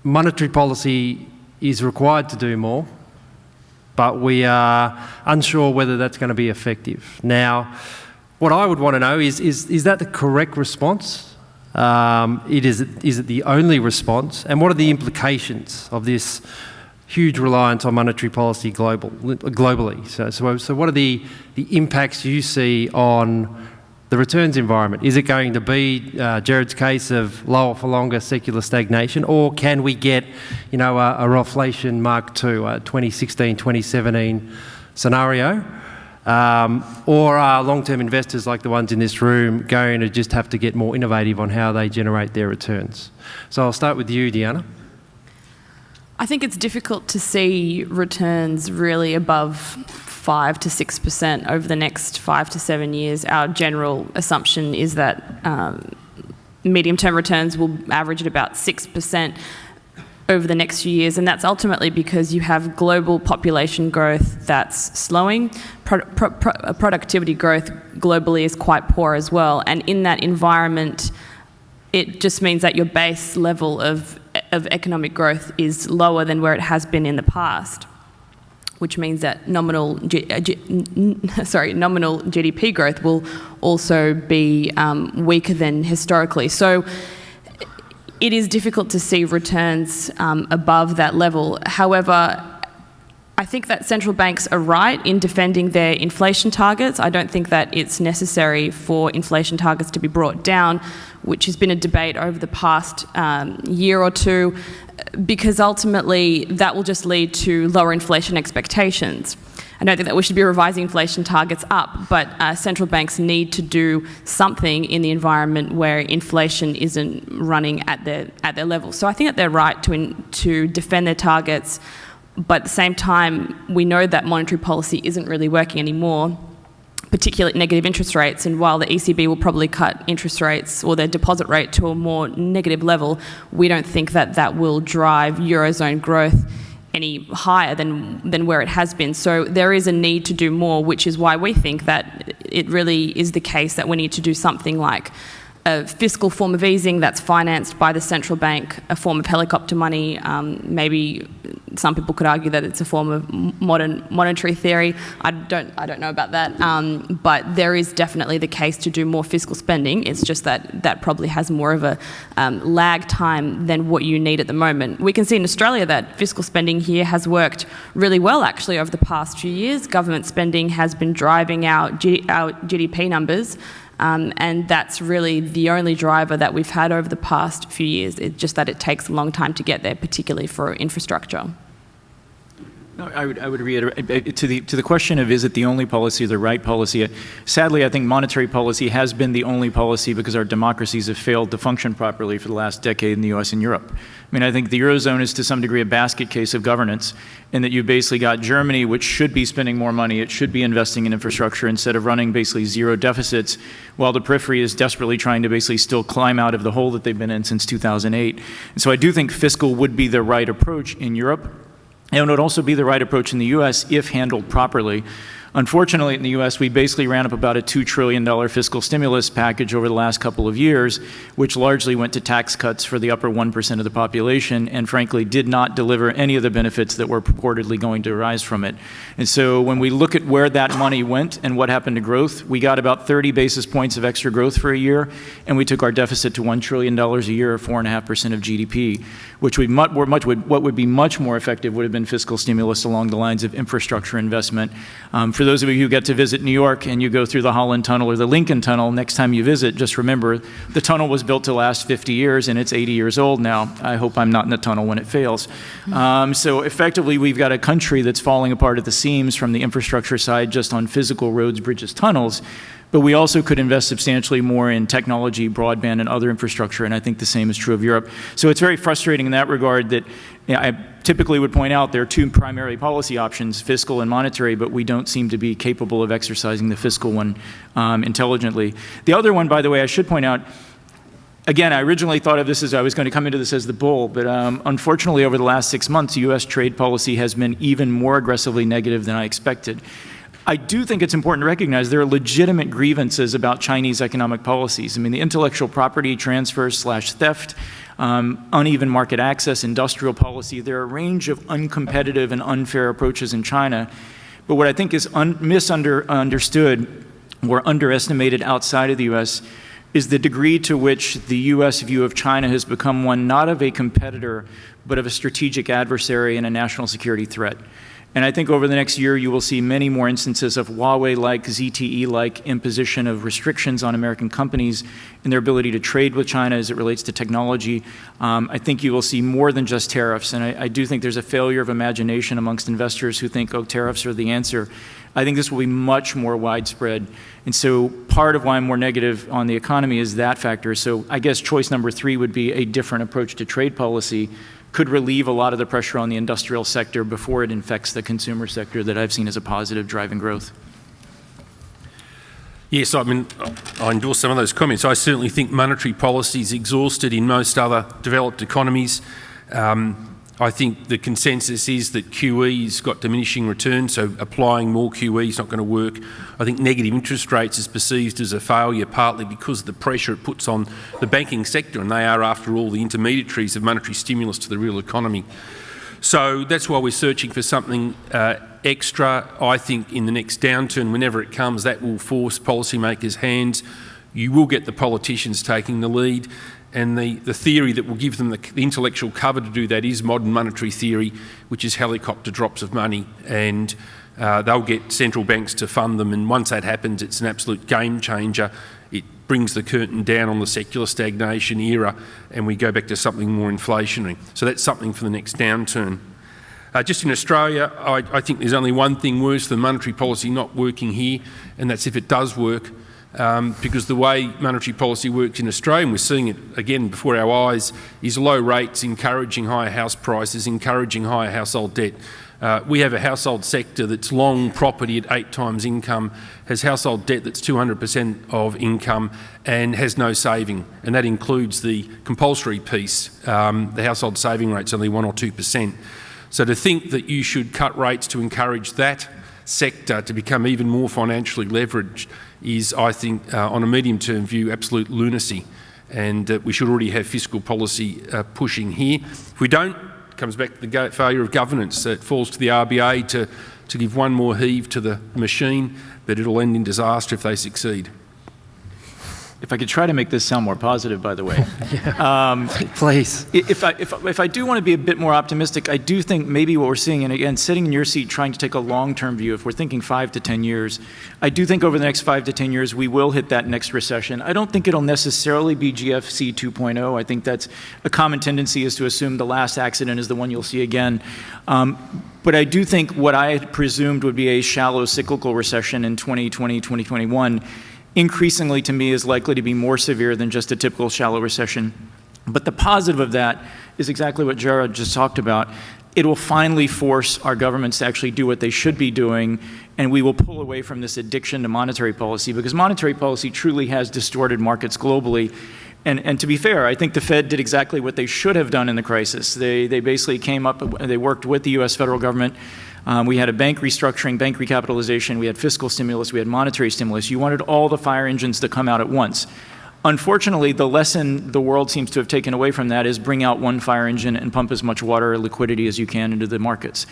monetary policy is required to do more, but we are unsure whether that's going to be effective. Now, what I would want to know is that the correct response? Is it the only response? And what are the implications of this huge reliance on monetary policy globally? So what are the impacts you see on the returns environment? Is it going to be Gerard's case of lower for longer secular stagnation, or can we get, a reflation Mark II, 2016, 2017 scenario? Or are long-term investors like the ones in this room going to just have to get more innovative on how they generate their returns? So I'll start with you, Deanna. I think it's difficult to see returns really above 5 to 6% over the next 5 to 7 years. Our general assumption is that medium-term returns will average at about 6% over the next few years, and that's ultimately because you have global population growth that's slowing. Productivity growth globally is quite poor as well, and in that environment, it just means that your base level of economic growth is lower than where it has been in the past, which means that nominal GDP growth will also be weaker than historically. So it is difficult to see returns above that level. However, I think that central banks are right in defending their inflation targets. I don't think that it's necessary for inflation targets to be brought down, which has been a debate over the past year or two, because ultimately that will just lead to lower inflation expectations. I don't think that we should be revising inflation targets up, but central banks need to do something in the environment where inflation isn't running at their level. So I think that they're right to defend their targets, but at the same time, we know that monetary policy isn't really working anymore, particularly at negative interest rates, and while the ECB will probably cut interest rates or their deposit rate to a more negative level, we don't think that that will drive Eurozone growth any higher than where it has been. So there is a need to do more, which is why we think that it really is the case that we need to do something like a fiscal form of easing that's financed by the central bank, a form of helicopter money. Maybe some people could argue that it's a form of modern monetary theory. I don't know about that. But there is definitely the case to do more fiscal spending. It's just that that probably has more of a lag time than what you need at the moment. We can see in Australia that fiscal spending here has worked really well actually over the past few years. Government spending has been driving our GDP numbers. And that's really the only driver that we've had over the past few years. It's just that it takes a long time to get there, particularly for infrastructure. No, I would reiterate to the question of is it the only policy or the right policy. Sadly, I think monetary policy has been the only policy because our democracies have failed to function properly for the last decade in the U.S. and Europe. I mean, I think the Eurozone is to some degree a basket case of governance in that you basically got Germany, which should be spending more money, it should be investing in infrastructure instead of running basically zero deficits, while the periphery is desperately trying to basically still climb out of the hole that they've been in since 2008. And so I do think fiscal would be the right approach in Europe. And it would also be the right approach in the U.S. if handled properly. Unfortunately, in the U.S., we basically ran up about a $2 trillion fiscal stimulus package over the last couple of years, which largely went to tax cuts for the upper 1% of the population, and frankly did not deliver any of the benefits that were purportedly going to arise from it. And so when we look at where that money went and what happened to growth, we got about 30 basis points of extra growth for a year, and we took our deficit to $1 trillion a year, or 4.5% of GDP, which what would be much more effective would have been fiscal stimulus along the lines of infrastructure investment. For those of you who get to visit New York and you go through the Holland Tunnel or the Lincoln Tunnel, next time you visit, just remember the tunnel was built to last 50 years and it's 80 years old now. I hope I'm not in the tunnel when it fails. So effectively, we've got a country that's falling apart at the seams from the infrastructure side just on physical roads, bridges, tunnels. But we also could invest substantially more in technology, broadband, and other infrastructure, and I think the same is true of Europe. So it's very frustrating in that regard that I typically would point out there are two primary policy options, fiscal and monetary, but we don't seem to be capable of exercising the fiscal one intelligently. The other one, by the way, I should point out, again, I originally thought of this as I was going to come into this as the bull, but unfortunately over the last 6 months, U.S. trade policy has been even more aggressively negative than I expected. I do think it's important to recognize there are legitimate grievances about Chinese economic policies. I mean, the intellectual property transfers / theft, uneven market access, industrial policy, there are a range of uncompetitive and unfair approaches in China. But what I think is misunderstood or underestimated outside of the U.S. is the degree to which the U.S. view of China has become one not of a competitor, but of a strategic adversary and a national security threat. And I think over the next year, you will see many more instances of Huawei-like, ZTE-like imposition of restrictions on American companies and their ability to trade with China as it relates to technology. I think you will see more than just tariffs. And I do think there's a failure of imagination amongst investors who think, oh, tariffs are the answer. I think this will be much more widespread. And so part of why I'm more negative on the economy is that factor. So I guess choice number 3 would be a different approach to trade policy. Could relieve a lot of the pressure on the industrial sector before it infects the consumer sector that I've seen as a positive driving growth. Yes, I mean, I endorse some of those comments. I certainly think monetary policy is exhausted in most other developed economies. I think the consensus is that QE's got diminishing returns, so applying more QE is not going to work. I think negative interest rates is perceived as a failure, partly because of the pressure it puts on the banking sector, and they are, after all, the intermediaries of monetary stimulus to the real economy. So that's why we're searching for something extra. I think in the next downturn, whenever it comes, that will force policymakers' hands. You will get the politicians taking the lead. And the theory that will give them the intellectual cover to do that is modern monetary theory, which is helicopter drops of money, and they'll get central banks to fund them. And once that happens, it's an absolute game changer. It brings the curtain down on the secular stagnation era, and we go back to something more inflationary. So that's something for the next downturn. Just in Australia, I think there's only one thing worse than monetary policy not working here, and that's if it does work. Because the way monetary policy works in Australia, and we're seeing it again before our eyes, is low rates encouraging higher house prices, encouraging higher household debt. We have a household sector that's long property at 8 times income, has household debt that's 200% of income, and has no saving. And that includes the compulsory piece. The household saving rate's only 1 or 2%. So to think that you should cut rates to encourage that sector to become even more financially leveraged is, I think, on a medium-term view, absolute lunacy. And we should already have fiscal policy pushing here. If we don't, it comes back to the failure of governance. It falls to the RBA to give one more heave to the machine, but it'll end in disaster if they succeed. If I could try to make this sound more positive, by the way. Please. If I do want to be a bit more optimistic, I do think maybe what we're seeing, and again, sitting in your seat trying to take a long-term view, if we're thinking 5 to 10 years, I do think over the next 5 to 10 years we will hit that next recession. I don't think it'll necessarily be GFC 2.0. I think that's a common tendency is to assume the last accident is the one you'll see again. But I do think what I had presumed would be a shallow cyclical recession in 2020, 2021, increasingly to me is likely to be more severe than just a typical shallow recession. But the positive of that is exactly what Gerard just talked about. It will finally force our governments to actually do what they should be doing, and we will pull away from this addiction to monetary policy, because monetary policy truly has distorted markets globally. And to be fair, I think the Fed did exactly what they should have done in the crisis. They basically came up, they worked with the US federal government. We had a bank restructuring, bank recapitalization, we had fiscal stimulus, we had monetary stimulus. You wanted all the fire engines to come out at once. Unfortunately, the lesson the world seems to have taken away from that is bring out one fire engine and pump as much water or liquidity as you can into the markets.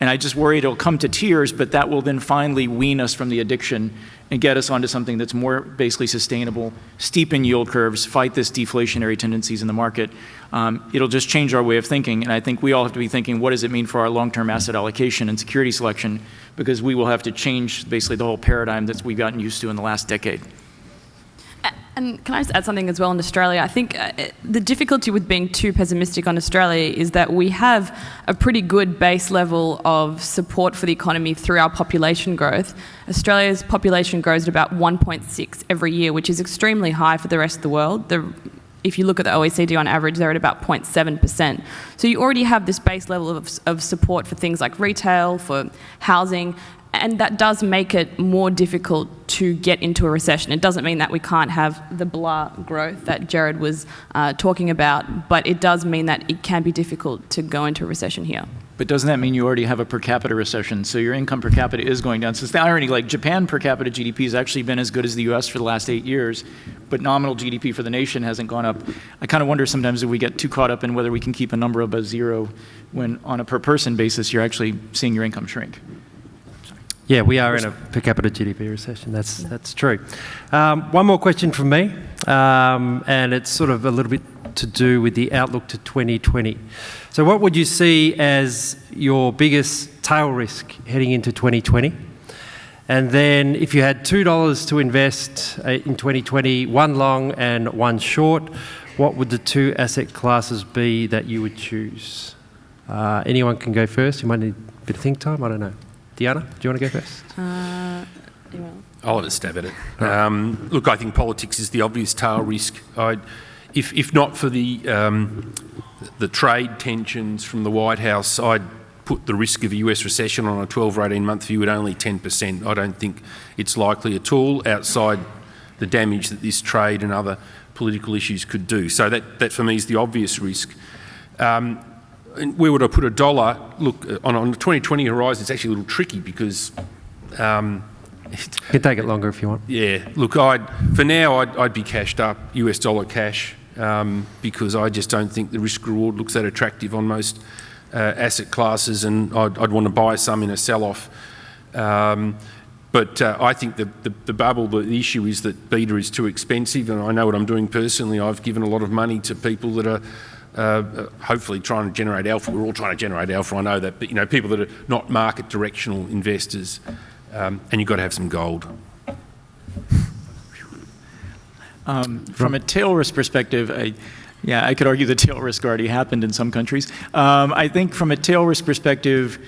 And I just worry it'll come to tears, but that will then finally wean us from the addiction and get us onto something that's more basically sustainable, steepen yield curves, fight this deflationary tendencies in the market. It'll just change our way of thinking, and I think we all have to be thinking, what does it mean for our long-term asset allocation and security selection, because we will have to change basically the whole paradigm that we've gotten used to in the last decade. And can I just add something as well in Australia? I think the difficulty with being too pessimistic on Australia is that we have a pretty good base level of support for the economy through our population growth. Australia's population grows at about 1.6 every year, which is extremely high for the rest of the world. If you look at the OECD on average, they're at about 0.7%. So you already have this base level of support for things like retail, for housing, and that does make it more difficult to get into a recession. It doesn't mean that we can't have the blah growth that Gerard was talking about, but it does mean that it can be difficult to go into a recession here. But doesn't that mean you already have a per capita recession? So your income per capita is going down. So it's the irony, like Japan per capita GDP has actually been as good as the US for the last 8 years, but nominal GDP for the nation hasn't gone up. I kind of wonder sometimes if we get too caught up in whether we can keep a number above zero when on a per person basis you're actually seeing your income shrink. Yeah, we are in a per capita GDP recession. That's true. One more question from me, and it's sort of a little bit to do with the outlook to 2020. So what would you see as your biggest tail risk heading into 2020? And then if you had $2 to invest in 2020, one long and one short, what would the two asset classes be that you would choose? Anyone can go first. You might need a bit of think time. I don't know. Deanna, do you want to go first? I'll have a stab at it. Look, I think politics is the obvious tail risk. If not for the trade tensions from the White House, I'd put the risk of a US recession on a 12 or 18-month view at only 10%. I don't think it's likely at all outside the damage that this trade and other political issues could do. So that for me is the obvious risk. And where would I put $1? Look, on the 2020 horizon, it's actually a little tricky because... you can take it longer if you want. Yeah, look, for now I'd be cashed up, US dollar cash, because I just don't think the risk reward looks that attractive on most asset classes, and I'd want to buy some in a sell-off. But I think the bubble, the issue is that beta is too expensive, and I know what I'm doing personally. I've given a lot of money to people that are hopefully trying to generate alpha. We're all trying to generate alpha, I know that, but people that are not market directional investors, and you've got to have some gold. From a tail risk perspective, I could argue the tail risk already happened in some countries. I think from a tail risk perspective,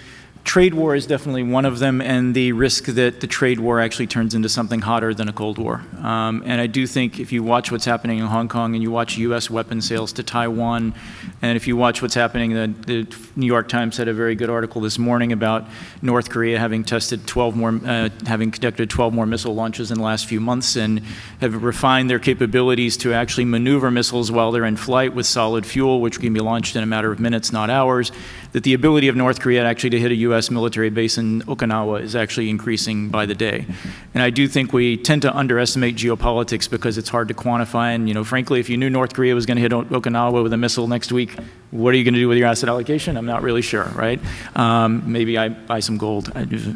trade war is definitely one of them, and the risk that the trade war actually turns into something hotter than a Cold War. And I do think if you watch what's happening in Hong Kong and you watch U.S. weapons sales to Taiwan, and if you watch what's happening, the New York Times had a very good article this morning about North Korea having conducted 12 more missile launches in the last few months and have refined their capabilities to actually maneuver missiles while they're in flight with solid fuel, which can be launched in a matter of minutes, not hours, that the ability of North Korea actually to hit a U.S. military base in Okinawa is actually increasing by the day. And I do think we tend to underestimate geopolitics because it's hard to quantify. And, frankly, if you knew North Korea was going to hit Okinawa with a missile next week, what are you going to do with your asset allocation? I'm not really sure, right? Maybe I buy some gold,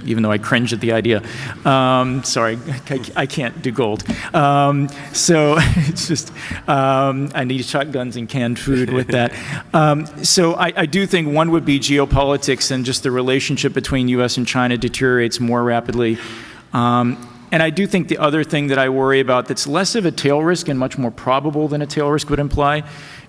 even though I cringe at the idea. Sorry, I can't do gold. So it's just, I need shotguns and canned food with that. So I do think one would be geopolitics, and just the relationship between U.S. and China deteriorates more rapidly. And I do think the other thing that I worry about that's less of a tail risk and much more probable than a tail risk would imply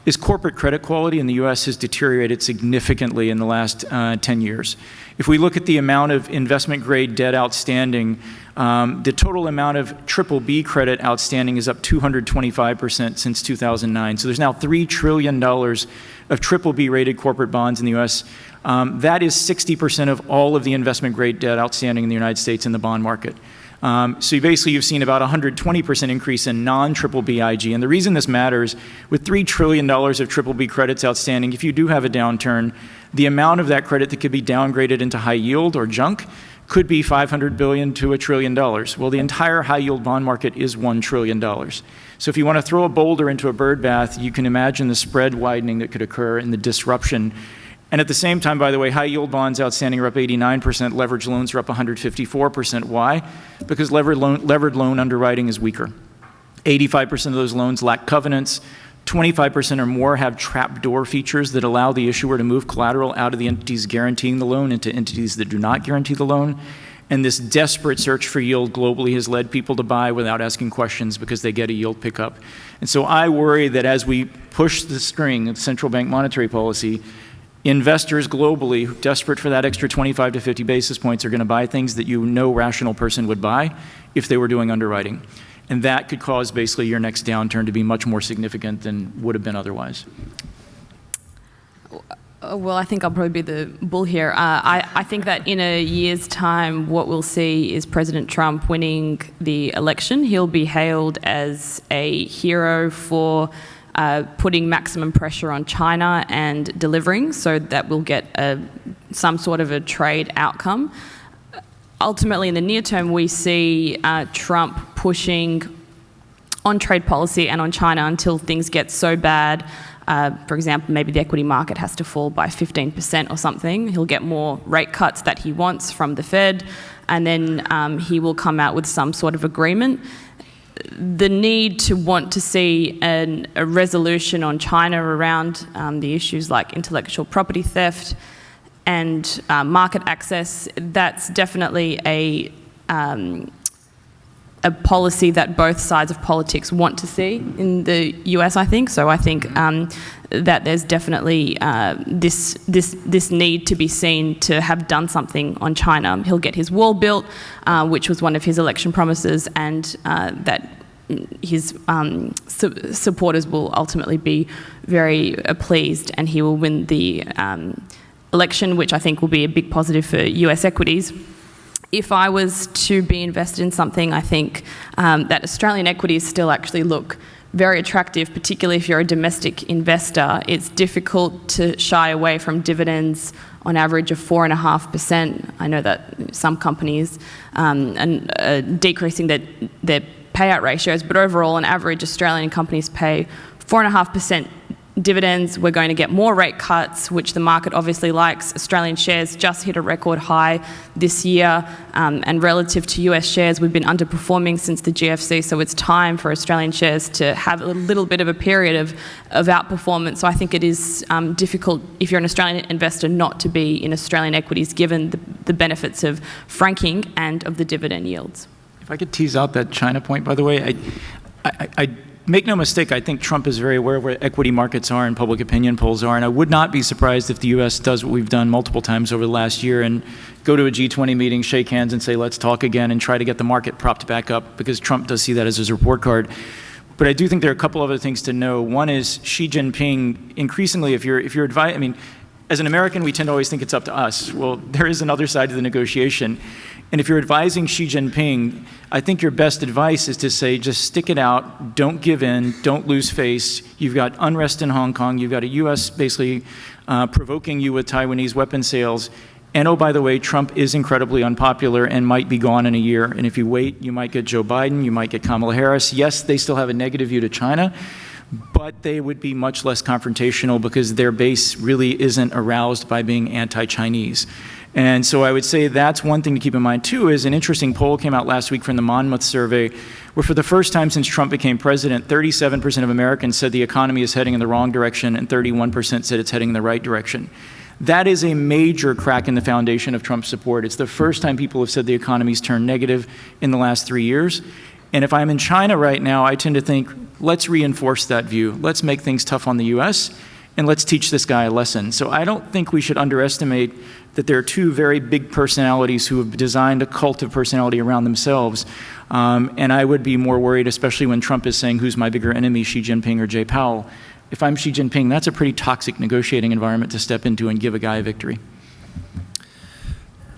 is corporate credit quality in the U.S. has deteriorated significantly in the last 10 years. If we look at the amount of investment-grade debt outstanding, the total amount of BBB credit outstanding is up 225% since 2009. So there's now $3 trillion of BBB-rated corporate bonds in the U.S. That is 60% of all of the investment-grade debt outstanding in the United States in the bond market. So basically you've seen about 120% increase in non-BBB IG. And the reason this matters, with $3 trillion of BBB credits outstanding, if you do have a downturn, the amount of that credit that could be downgraded into high yield or junk could be $500 billion to $1 trillion. Well, the entire high yield bond market is $1 trillion. So if you want to throw a boulder into a bird bath, you can imagine the spread widening that could occur and the disruption. And at the same time, by the way, high yield bonds outstanding are up 89%, leveraged loans are up 154%. Why? Because levered loan underwriting is weaker. 85% of those loans lack covenants. 25% or more have trapdoor features that allow the issuer to move collateral out of the entities guaranteeing the loan into entities that do not guarantee the loan. And this desperate search for yield globally has led people to buy without asking questions because they get a yield pickup. And so I worry that as we push the string of central bank monetary policy, investors globally, desperate for that extra 25 to 50 basis points, are going to buy things that no rational person would buy if they were doing underwriting. And that could cause basically your next downturn to be much more significant than would have been otherwise. Well, I think I'll probably be the bull here. I think that in a year's time, what we'll see is President Trump winning the election. He'll be hailed as a hero for putting maximum pressure on China and delivering so that we'll get some sort of a trade outcome. Ultimately, in the near term, we see Trump pushing on trade policy and on China until things get so bad. For example, maybe the equity market has to fall by 15% or something. He'll get more rate cuts that he wants from the Fed, and then he will come out with some sort of agreement. the need to want to see a resolution on China around the issues like intellectual property theft and market access, that's definitely a policy that both sides of politics want to see in the US, I think. So I think that there's definitely this need to be seen to have done something on China. He'll get his wall built, which was one of his election promises, and that his supporters will ultimately be very pleased, and he will win the election, which I think will be a big positive for US equities. If I was to be invested in something, I think that Australian equities still actually look very attractive, particularly if you're a domestic investor. It's difficult to shy away from dividends on average of 4.5%. I know that some companies are decreasing their payout ratios, but overall, on average, Australian companies pay 4.5% dividends. We're going to get more rate cuts, which the market obviously likes. Australian shares just hit a record high this year, and relative to US shares, we've been underperforming since the GFC, so it's time for Australian shares to have a little bit of a period of outperformance. So I think it is difficult, if you're an Australian investor, not to be in Australian equities, given the benefits of franking and of the dividend yields. If I could tease out that China point, by the way, I make no mistake, I think Trump is very aware of where equity markets are and public opinion polls are, and I would not be surprised if the U.S. does what we've done multiple times over the last year and go to a G20 meeting, shake hands, and say, let's talk again, and try to get the market propped back up, because Trump does see that as his report card. But I do think there are a couple other things to know. One is Xi Jinping, increasingly, if you're advising, I mean, as an American, we tend to always think it's up to us. Well, there is another side to the negotiation. And if you're advising Xi Jinping, I think your best advice is to say, just stick it out, don't give in, don't lose face. You've got unrest in Hong Kong, you've got a U.S. basically provoking you with Taiwanese weapon sales. And oh, by the way, Trump is incredibly unpopular and might be gone in a year. And if you wait, you might get Joe Biden, you might get Kamala Harris. Yes, they still have a negative view to China, but they would be much less confrontational because their base really isn't aroused by being anti-Chinese. And so I would say that's one thing to keep in mind, too, is an interesting poll came out last week from the Monmouth survey, where for the first time since Trump became president, 37% of Americans said the economy is heading in the wrong direction and 31% said it's heading in the right direction. That is a major crack in the foundation of Trump's support. It's the first time people have said the economy's turned negative in the last 3 years. And if I'm in China right now, I tend to think, let's reinforce that view. Let's make things tough on the U.S., and let's teach this guy a lesson. So I don't think we should underestimate that there are two very big personalities who have designed a cult of personality around themselves. And I would be more worried, especially when Trump is saying, who's my bigger enemy, Xi Jinping or Jay Powell? If I'm Xi Jinping, that's a pretty toxic negotiating environment to step into and give a guy a victory.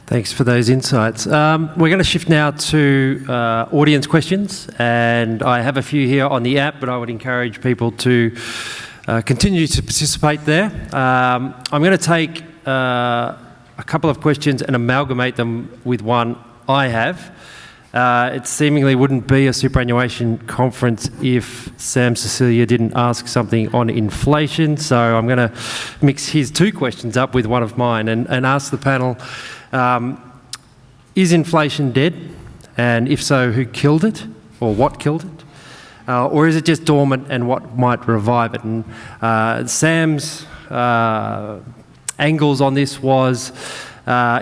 Thanks for those insights. We're going to shift now to audience questions, and I have a few here on the app, but I would encourage people to continue to participate there. I'm going to take a couple of questions and amalgamate them with one I have. It seemingly wouldn't be a superannuation conference if Sam Cecilia didn't ask something on inflation, so I'm going to mix his two questions up with one of mine and ask the panel, is inflation dead? And if so, who killed it, or what killed it? Or is it just dormant, and what might revive it? And Sam's angles on this was,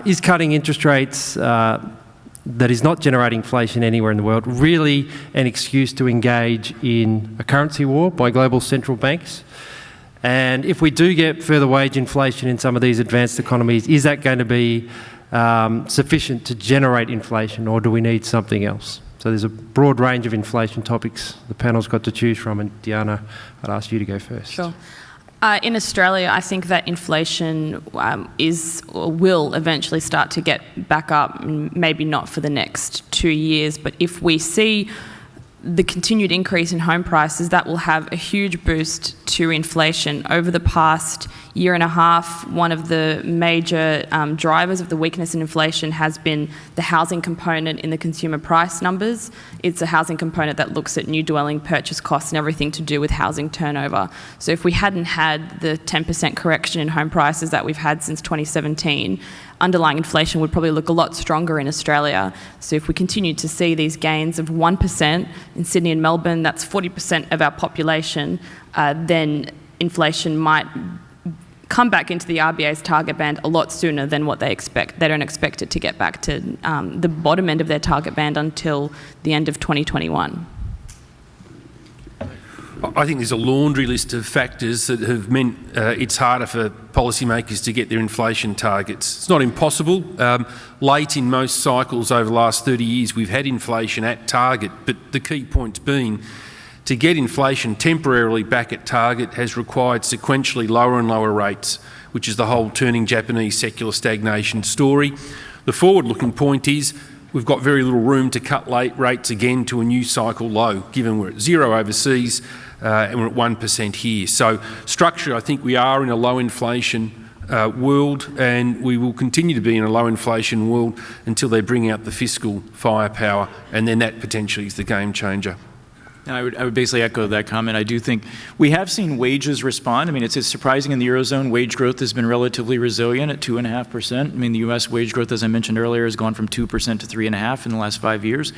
is cutting interest rates that is not generating inflation anywhere in the world really an excuse to engage in a currency war by global central banks? And if we do get further wage inflation in some of these advanced economies, is that going to be sufficient to generate inflation, or do we need something else? So there's a broad range of inflation topics the panel's got to choose from, and Diana, I'd ask you to go first. Sure. In Australia, I think that inflation is or will eventually start to get back up, maybe not for the next 2 years, but if we see the continued increase in home prices, that will have a huge boost to inflation. Over the past year and a half, one of the major drivers of the weakness in inflation has been the housing component in the consumer price numbers. It's a housing component that looks at new dwelling purchase costs and everything to do with housing turnover. So if we hadn't had the 10% correction in home prices that we've had since 2017, underlying inflation would probably look a lot stronger in Australia. So if we continue to see these gains of 1% in Sydney and Melbourne, that's 40% of our population, then inflation might come back into the RBA's target band a lot sooner than what they expect. They don't expect it to get back to the bottom end of their target band until the end of 2021. I think there's a laundry list of factors that have meant it's harder for policymakers to get their inflation targets. It's not impossible. Late in most cycles over the last 30 years, we've had inflation at target, but the key point's been to get inflation temporarily back at target has required sequentially lower and lower rates, which is the whole turning Japanese secular stagnation story. The forward-looking point is we've got very little room to cut rates again to a new cycle low, given we're at 0 overseas and we're at 1% here. So structurally, I think we are in a low inflation world, and we will continue to be in a low inflation world until they bring out the fiscal firepower, and then that potentially is the game changer. I would basically echo that comment. I do think we have seen wages respond. I mean, it's surprising in the Eurozone, wage growth has been relatively resilient at 2.5%. I mean, the US wage growth, as I mentioned earlier, has gone from 2% to 3.5% in the last 5 years.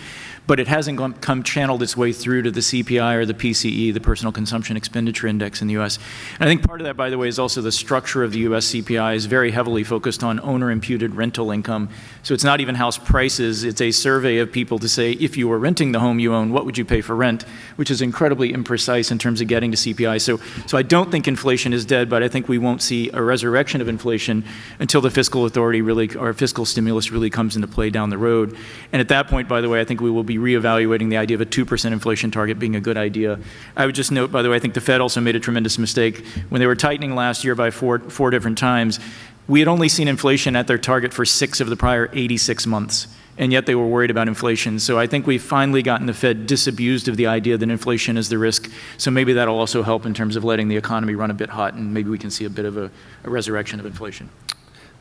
But it hasn't channeled its way through to the CPI or the PCE, the Personal Consumption Expenditure Index in the US. And I think part of that, by the way, is also the structure of the US CPI is very heavily focused on owner-imputed rental income. So it's not even house prices. It's a survey of people to say, if you were renting the home you own, what would you pay for rent? Which is incredibly imprecise in terms of getting to CPI. So I don't think inflation is dead, but I think we won't see a resurrection of inflation until the fiscal authority really, or fiscal stimulus really comes into play down the road. And at that point, by the way, I think we will be reevaluating the idea of a 2% inflation target being a good idea. I would just note, by the way, I think the Fed also made a tremendous mistake. When they were tightening last year by four different times, we had only seen inflation at their target for 6 of the prior 86 months. And yet they were worried about inflation. So I think we've finally gotten the Fed disabused of the idea that inflation is the risk. So maybe that'll also help in terms of letting the economy run a bit hot, and maybe we can see a bit of a resurrection of inflation.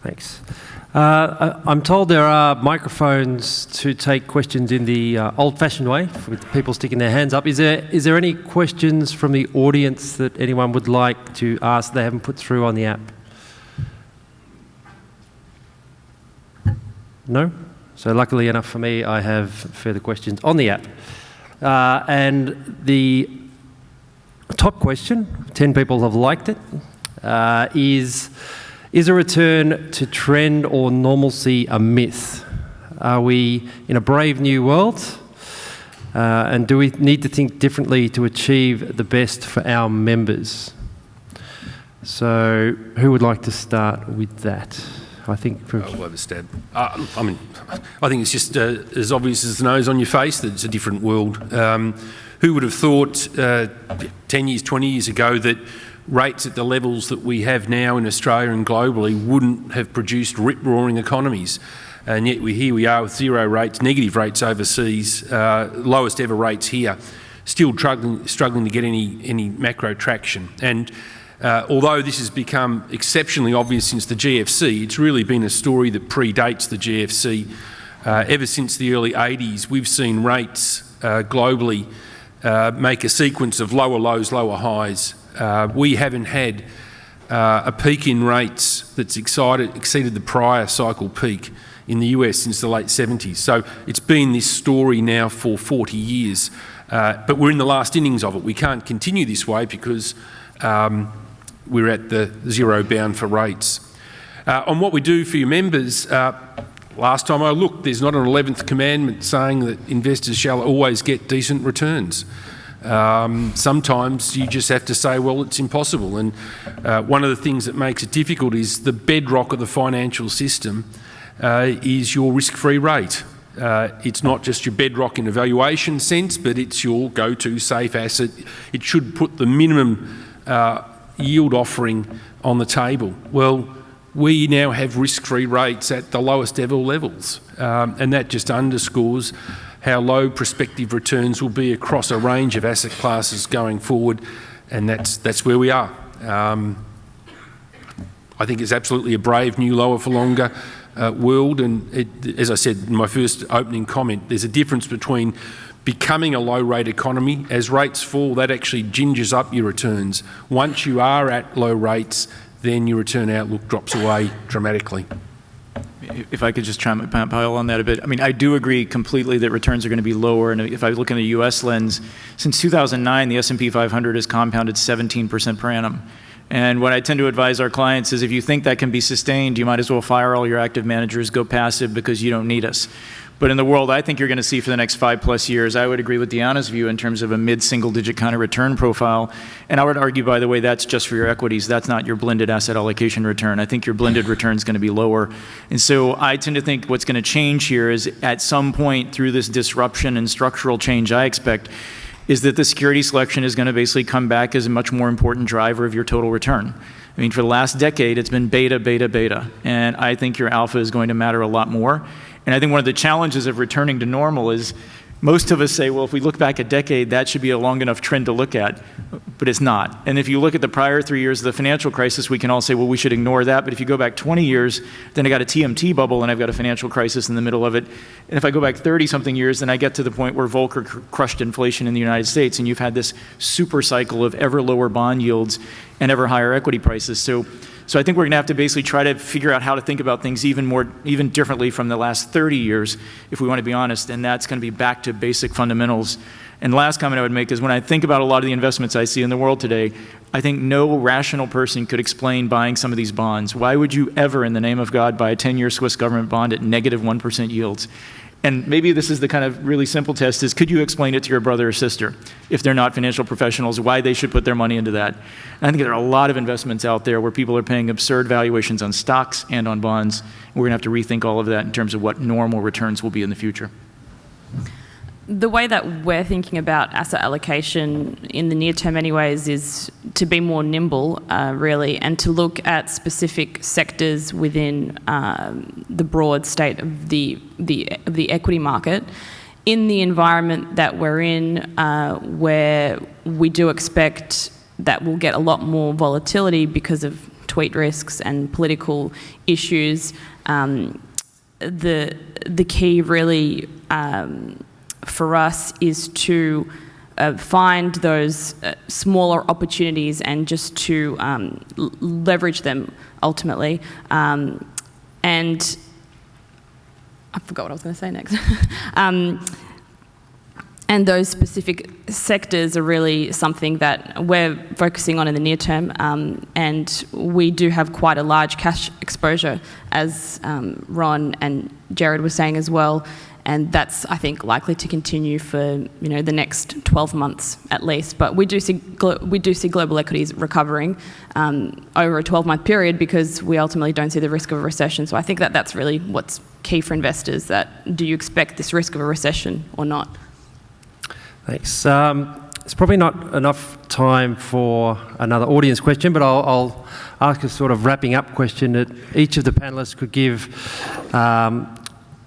Thanks. I'm told there are microphones to take questions in the old-fashioned way, with people sticking their hands up. Is there any questions from the audience that anyone would like to ask they haven't put through on the app? No? So luckily enough for me, I have further questions on the app. And the top question, 10 people have liked it, is a return to trend or normalcy a myth? Are we in a brave new world? And do we need to think differently to achieve the best for our members? So who would like to start with that? I think I'll have a stab. I think it's just as obvious as the nose on your face that it's a different world. Who would have thought 10 years, 20 years ago that rates at the levels that we have now in Australia and globally wouldn't have produced rip-roaring economies? And yet here we are with 0 rates, negative rates overseas, lowest ever rates here, still struggling to get any macro traction. And although this has become exceptionally obvious since the GFC, it's really been a story that predates the GFC. Ever since the early 80s, we've seen rates globally make a sequence of lower lows, lower highs. We haven't had a peak in rates that's exceeded the prior cycle peak in the US since the late 70s. So it's been this story now for 40 years. But we're in the last innings of it. We can't continue this way because we're at the zero bound for rates. On what we do for your members, last time I looked, there's not an 11th commandment saying that investors shall always get decent returns. Sometimes you just have to say, well, it's impossible. And one of the things that makes it difficult is the bedrock of the financial system is your risk-free rate. It's not just your bedrock in a valuation sense, but it's your go-to safe asset. It should put the minimum yield offering on the table. Well, we now have risk-free rates at the lowest ever levels, and that just underscores how low prospective returns will be across a range of asset classes going forward. and that's where we are. I think it's absolutely a brave new lower for longer world, and as I said in my first opening comment, there's a difference between becoming a low-rate economy. As rates fall, that actually gingers up your returns. Once you are at low rates, then your return outlook drops away dramatically. If I could just pile on that a bit. I mean, I do agree completely that returns are going to be lower. And if I look in the U.S. lens, since 2009, the S&P 500 has compounded 17% per annum. And what I tend to advise our clients is if you think that can be sustained, you might as well fire all your active managers, go passive because you don't need us. But in the world I think you're going to see for the next 5+ years, I would agree with Deanna's view in terms of a mid-single digit kind of return profile. And I would argue, by the way, that's just for your equities. That's not your blended asset allocation return. I think your blended return is going to be lower. And so I tend to think what's going to change here is at some point through this disruption and structural change I expect is that the security selection is going to basically come back as a much more important driver of your total return. I mean, for the last decade, it's been beta, beta, beta. And I think your alpha is going to matter a lot more. And I think one of the challenges of returning to normal is most of us say, well, if we look back a decade, that should be a long enough trend to look at, but it's not. And if you look at the prior 3 years of the financial crisis, we can all say, well, we should ignore that. But if you go back 20 years, then I got a TMT bubble and I've got a financial crisis in the middle of it. And if I go back 30-something years, then I get to the point where Volcker crushed inflation in the United States, and you've had this super cycle of ever lower bond yields and ever higher equity prices. So I think we're going to have to basically try to figure out how to think about things even differently from the last 30 years, if we want to be honest, and that's going to be back to basic fundamentals. And the last comment I would make is when I think about a lot of the investments I see in the world today, I think no rational person could explain buying some of these bonds. Why would you ever, in the name of God, buy a 10-year Swiss government bond at negative 1% yields? And maybe this is the kind of really simple test is, could you explain it to your brother or sister, if they're not financial professionals, why they should put their money into that? And I think there are a lot of investments out there where people are paying absurd valuations on stocks and on bonds. And we're going to have to rethink all of that in terms of what normal returns will be in the future. The way that we're thinking about asset allocation in the near term anyways is to be more nimble, really, and to look at specific sectors within the broad state of the equity market. In the environment that we're in, where we do expect that we'll get a lot more volatility because of tweet risks and political issues, the key really for us is to find those smaller opportunities and just to leverage them ultimately. And I forgot what I was going to say next. And those specific sectors are really something that we're focusing on in the near term, and we do have quite a large cash exposure, as Ron and Gerard were saying as well. And that's, I think, likely to continue for the next 12 months at least. But we do see global equities recovering over a 12-month period because we ultimately don't see the risk of a recession. So I think that that's really what's key for investors. That do you expect this risk of a recession or not? Thanks. It's probably not enough time for another audience question, but I'll ask a sort of wrapping up question that each of the panellists could give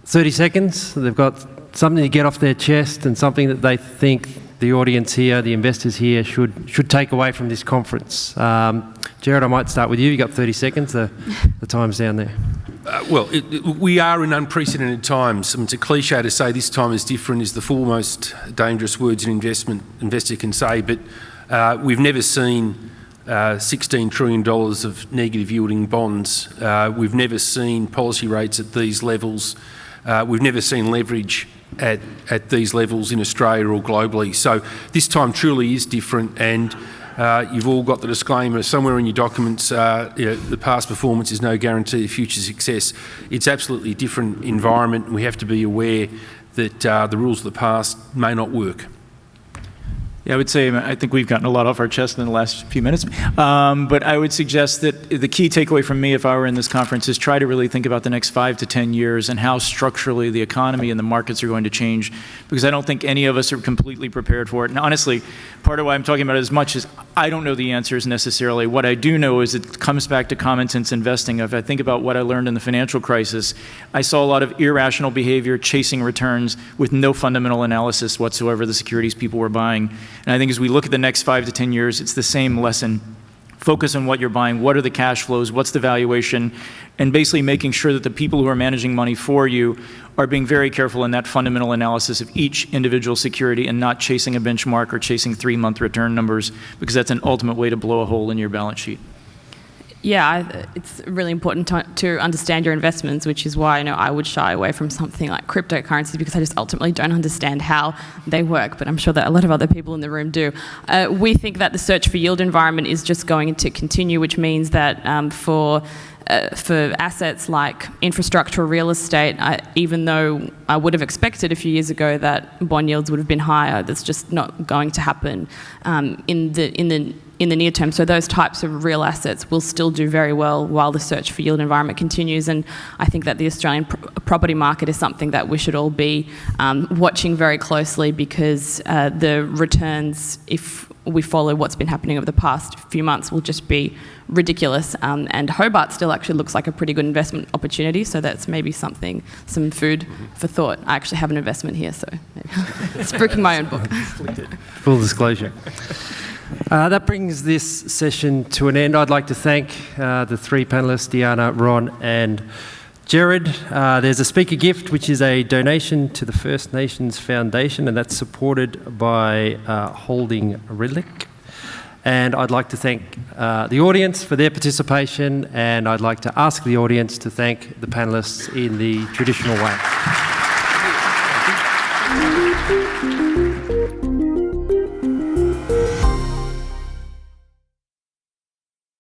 30 seconds. They've got something to get off their chest and something that they think the audience here, the investors here, should take away from this conference. Gerard, I might start with you. You've got 30 seconds. The time's down there. We are in unprecedented times. I mean, it's a cliche to say this time is different is the foremost dangerous words an investor can say, but we've never seen $16 trillion of negative yielding bonds. We've never seen policy rates at these levels. We've never seen leverage at these levels in Australia or globally. So this time truly is different, and you've all got the disclaimer somewhere in your documents, the past performance is no guarantee of future success. It's absolutely a different environment. We have to be aware that the rules of the past may not work. Yeah, I would say I think we've gotten a lot off our chest in the last few minutes. But I would suggest that the key takeaway from me if I were in this conference is try to really think about the next 5 to 10 years and how structurally the economy and the markets are going to change, because I don't think any of us are completely prepared for it. And honestly, part of why I'm talking about it as much as I don't know the answers necessarily. What I do know is it comes back to common sense investing. If I think about what I learned in the financial crisis, I saw a lot of irrational behavior, chasing returns with no fundamental analysis whatsoever the securities people were buying. And I think as we look at the next 5 to 10 years, it's the same lesson. Focus on what you're buying, what are the cash flows, what's the valuation, and basically making sure that the people who are managing money for you are being very careful in that fundamental analysis of each individual security and not chasing a benchmark or chasing 3-month return numbers, because that's an ultimate way to blow a hole in your balance sheet. Yeah, it's really important to understand your investments, which is why I would shy away from something like cryptocurrencies, because I just ultimately don't understand how they work, but I'm sure that a lot of other people in the room do. We think that the search for yield environment is just going to continue, which means that for assets like infrastructure or real estate, even though I would have expected a few years ago that bond yields would have been higher, that's just not going to happen in the near term. So those types of real assets will still do very well while the search for yield environment continues. And I think that the Australian property market is something that we should all be watching very closely, because the returns, if we follow what's been happening over the past few months, will just be ridiculous. And Hobart still actually looks like a pretty good investment opportunity, so that's maybe some food for thought. I actually have an investment here, so maybe it's breaking my own book. Full disclosure. That brings this session to an end. I'd like to thank the 3 panellists, Diana, Ron and Gerard. There's a speaker gift, which is a donation to the First Nations Foundation, and that's supported by Holding Relic. And I'd like to thank the audience for their participation, and I'd like to ask the audience to thank the panellists in the traditional way.